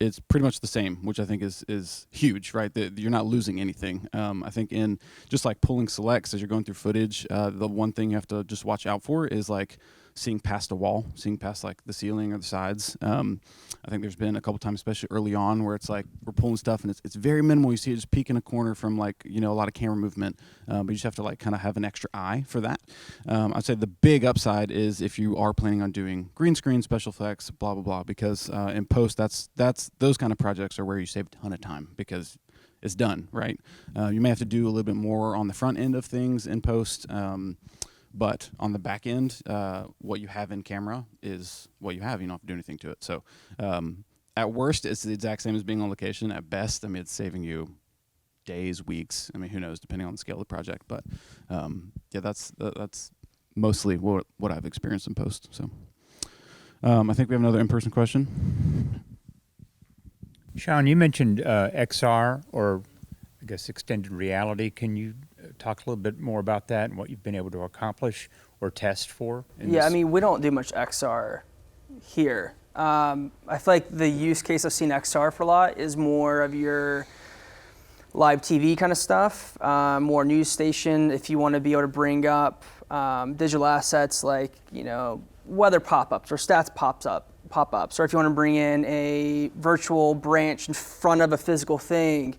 It's pretty much the same, which I think is huge, right? You're not losing anything. I think in just like pulling selects as you're going through footage, the one thing you have to just watch out for is like seeing past a wall, seeing past like the ceiling or the sides. I think there's been a couple times, especially early on, where it's like we're pulling stuff and it's very minimal. You see it just peek in a corner from like, you know, a lot of camera movement, but you just have to like kind of have an extra eye for that. I'd say the big upside is if you are planning on doing green screen, special effects, blah, blah, blah, because in post, that's those kind of projects are where you save a ton of time because it's done, right? You may have to do a little bit more on the front end of things in post, but on the back end, what you have in camera is what you have. You don't have to do anything to it. So at worst, it's the exact same as being on location. At best, I mean, it's saving you days, weeks. I mean, who knows, depending on the scale of the project. But yeah, that's mostly what I've experienced in post. So I think we have another in-person question. Sean, you mentioned XR, or I guess extended reality. Can you talk a little bit more about that and what you've been able to accomplish or test for? Yeah, I mean, we don't do much XR here. I feel like the use case I've seen XR for a lot is more of your live TV kind of stuff, more news station. If you want to be able to bring up digital assets like, you know, weather pop-ups or stats pop-ups, or if you want to bring in a virtual branch in front of a physical thing,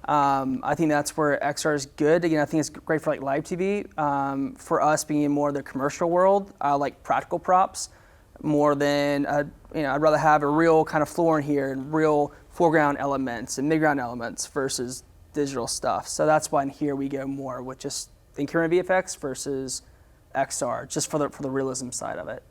I think that's where XR is good. Again, I think it's great for like live TV. For us being in more of the commercial world, I like practical props more than, you know, I'd rather have a real kind of floor in here and real foreground elements and midground elements versus digital stuff. So that's why in here we go more with just in camera VFX versus XR, just for the realism side of it.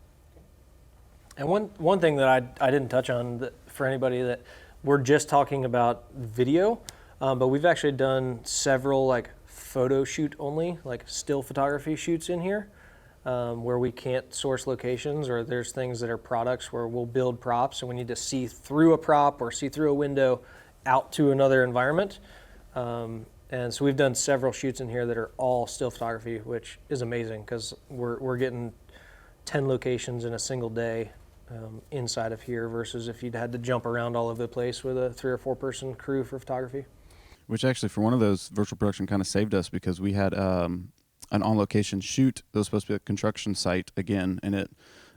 And one thing that I didn't touch on for anybody that we're just talking about video, but we've actually done several like photo shoot only, like still photography shoots in here, where we can't source locations, or there's things that are products where we'll build props and we need to see through a prop or see through a window out to another environment. And so we've done several shoots in here that are all still photography, which is amazing because we're getting 10 locations in a single day inside of here versus if you'd had to jump around all over the place with a 3 or 4 person crew for photography. Which actually, for one of those, virtual production kind of saved us because we had an on-location shoot that was supposed to be a construction site again, and it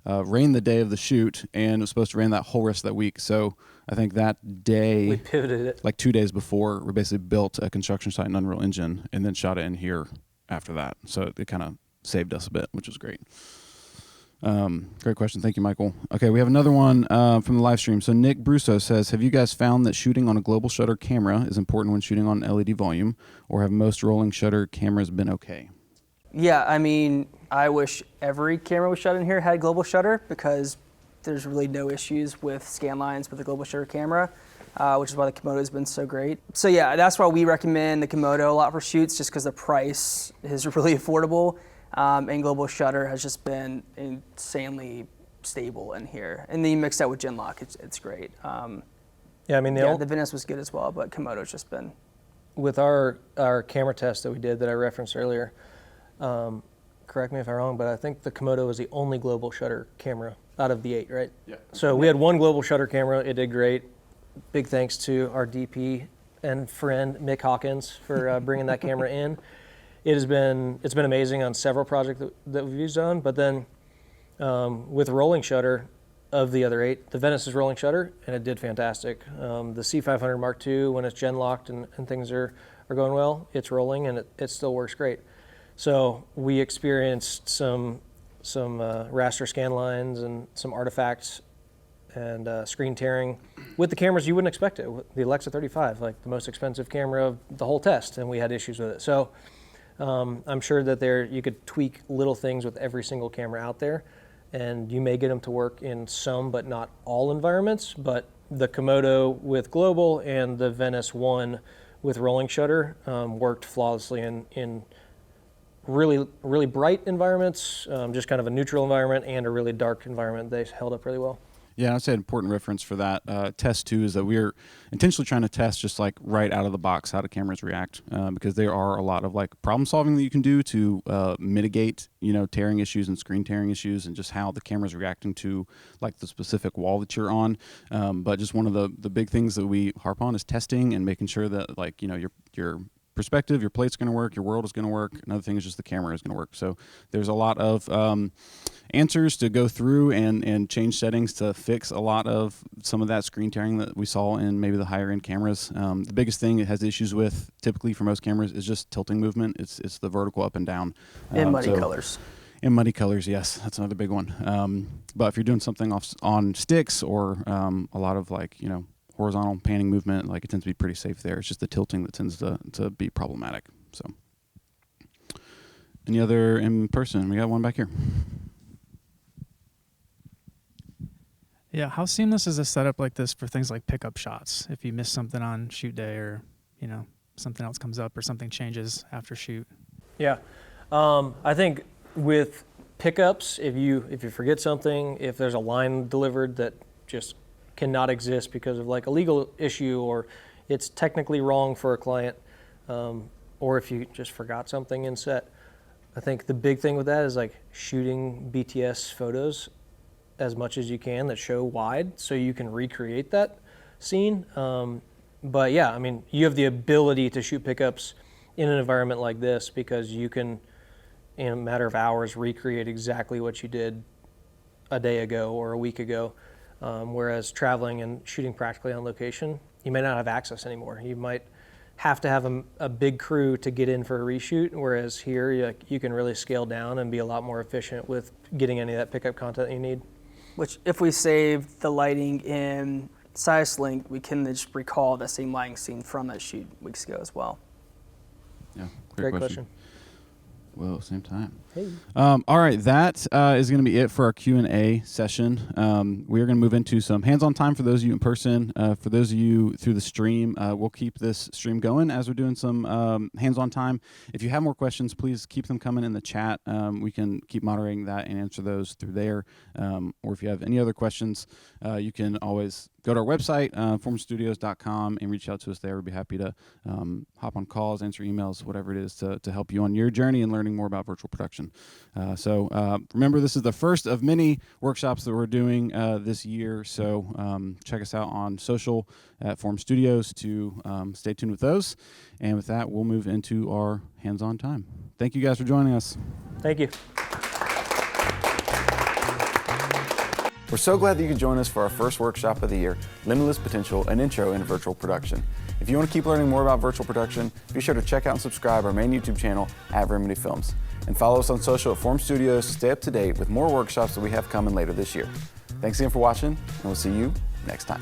rained the day of the shoot, and it was supposed to rain that whole rest of that week. So I think that day, We pivoted it. like 2 days before, we basically built a construction site in Unreal Engine and then shot it in here after that. So it kind of saved us a bit, which was great. Great question. Thank you, Michael. Okay, we have another one from the live stream. So Nick Brusso says, have you guys found that shooting on a global shutter camera is important when shooting on LED volume, or have most rolling shutter cameras been okay? Yeah, I mean, I wish every camera we shot in here had global shutter because there's really no issues with scan lines with the global shutter camera, which is why the Komodo has been so great. So yeah, that's why we recommend the Komodo a lot for shoots, just because the price is really affordable. And global shutter has just been insanely stable in here. And then you mix that with Genlock, it's great. Yeah, I mean, the Venice was good as well, but Komodo's just been. with our camera test that we did that I referenced earlier, correct me if I'm wrong, but I think the Komodo was the only global shutter camera out of the 8, right? Yeah. So we had one global shutter camera. It did great. Big thanks to our DP and friend Mick Hawkins for bringing that camera in. It's been amazing on several projects that we've used on, but then with rolling shutter of the other 8, the Venice is rolling shutter, and it did fantastic. The C500 Mark II, when it's gen locked and things are going well, it's rolling and it still works great. So we experienced some raster scan lines and some artifacts and screen tearing with the cameras you wouldn't expect it. The Alexa 35, like the most expensive camera of the whole test, and we had issues with it. So I'm sure that you could tweak little things with every single camera out there, and you may get them to work in some but not all environments. But the Komodo with global and the Venice 1 with rolling shutter worked flawlessly in really, really bright environments, just kind of a neutral environment, and a really dark environment. They held up really well. Yeah, I'd say an important reference for that test too is that we're intentionally trying to test just like right out of the box how do cameras react, because there are a lot of like problem solving that you can do to mitigate, tearing issues and screen tearing issues, and just how the camera's reacting to like the specific wall that you're on. But just one of the big things that we harp on is testing and making sure that like you're perspective, your plate's going to work, your world is going to work. Another thing is just the camera is going to work. So there's a lot of answers to go through and change settings to fix a lot of some of that screen tearing that we saw in maybe the higher end cameras. The biggest thing it has issues with typically for most cameras is just tilting movement. It's the vertical up and down. And muddy colors. In muddy colors, yes, that's another big one. But if you're doing something on sticks or a lot of horizontal panning movement, it tends to be pretty safe there. It's just the tilting that tends to be problematic. So, any other in person? We got one back here. Yeah, how seamless is a setup like this for things like pickup shots? If you miss something on shoot day, or something else comes up, or something changes after shoot. Yeah, I think with pickups, if you forget something, if there's a line delivered that just cannot exist because of a legal issue, or it's technically wrong for a client, or if you just forgot something in set, I think the big thing with that is shooting BTS photos as much as you can that show wide so you can recreate that scene. But yeah, you have the ability to shoot pickups in an environment like this because you can, in a matter of hours, recreate exactly what you did a day ago or a week ago. Whereas traveling and shooting practically on location, you may not have access anymore. You might have to have a big crew to get in for a reshoot, whereas here you can really scale down and be a lot more efficient with getting any of that pickup content you need. Which, if we save the lighting in SciSlink, we can just recall the same lighting scene from that shoot weeks ago as well. Yeah, Great question. Well, same time. Hey. All right, that is going to be it for our Q&A session. We are going to move into some hands-on time for those of you in person. For those of you through the stream, we'll keep this stream going as we're doing some hands-on time. If you have more questions, please keep them coming in the chat. We can keep moderating that and answer those through there. Or if you have any other questions, you can always go to our website, formstudios.com, and reach out to us there. We'd be happy to hop on calls, answer emails, whatever it is to help you on your journey and learning more about virtual production. So remember, this is the first of many workshops that we're doing this year. So check us out on social at Form Studios to stay tuned with those. And with that, we'll move into our hands-on time. Thank you guys for joining us. Thank you. We're so glad that you could join us for our first workshop of the year, Limitless Potential, an intro into virtual production. If you want to keep learning more about virtual production, be sure to check out and subscribe our main YouTube channel at Remedy Films. And follow us on social at Form Studios to stay up to date with more workshops that we have coming later this year. Thanks again for watching, and we'll see you next time.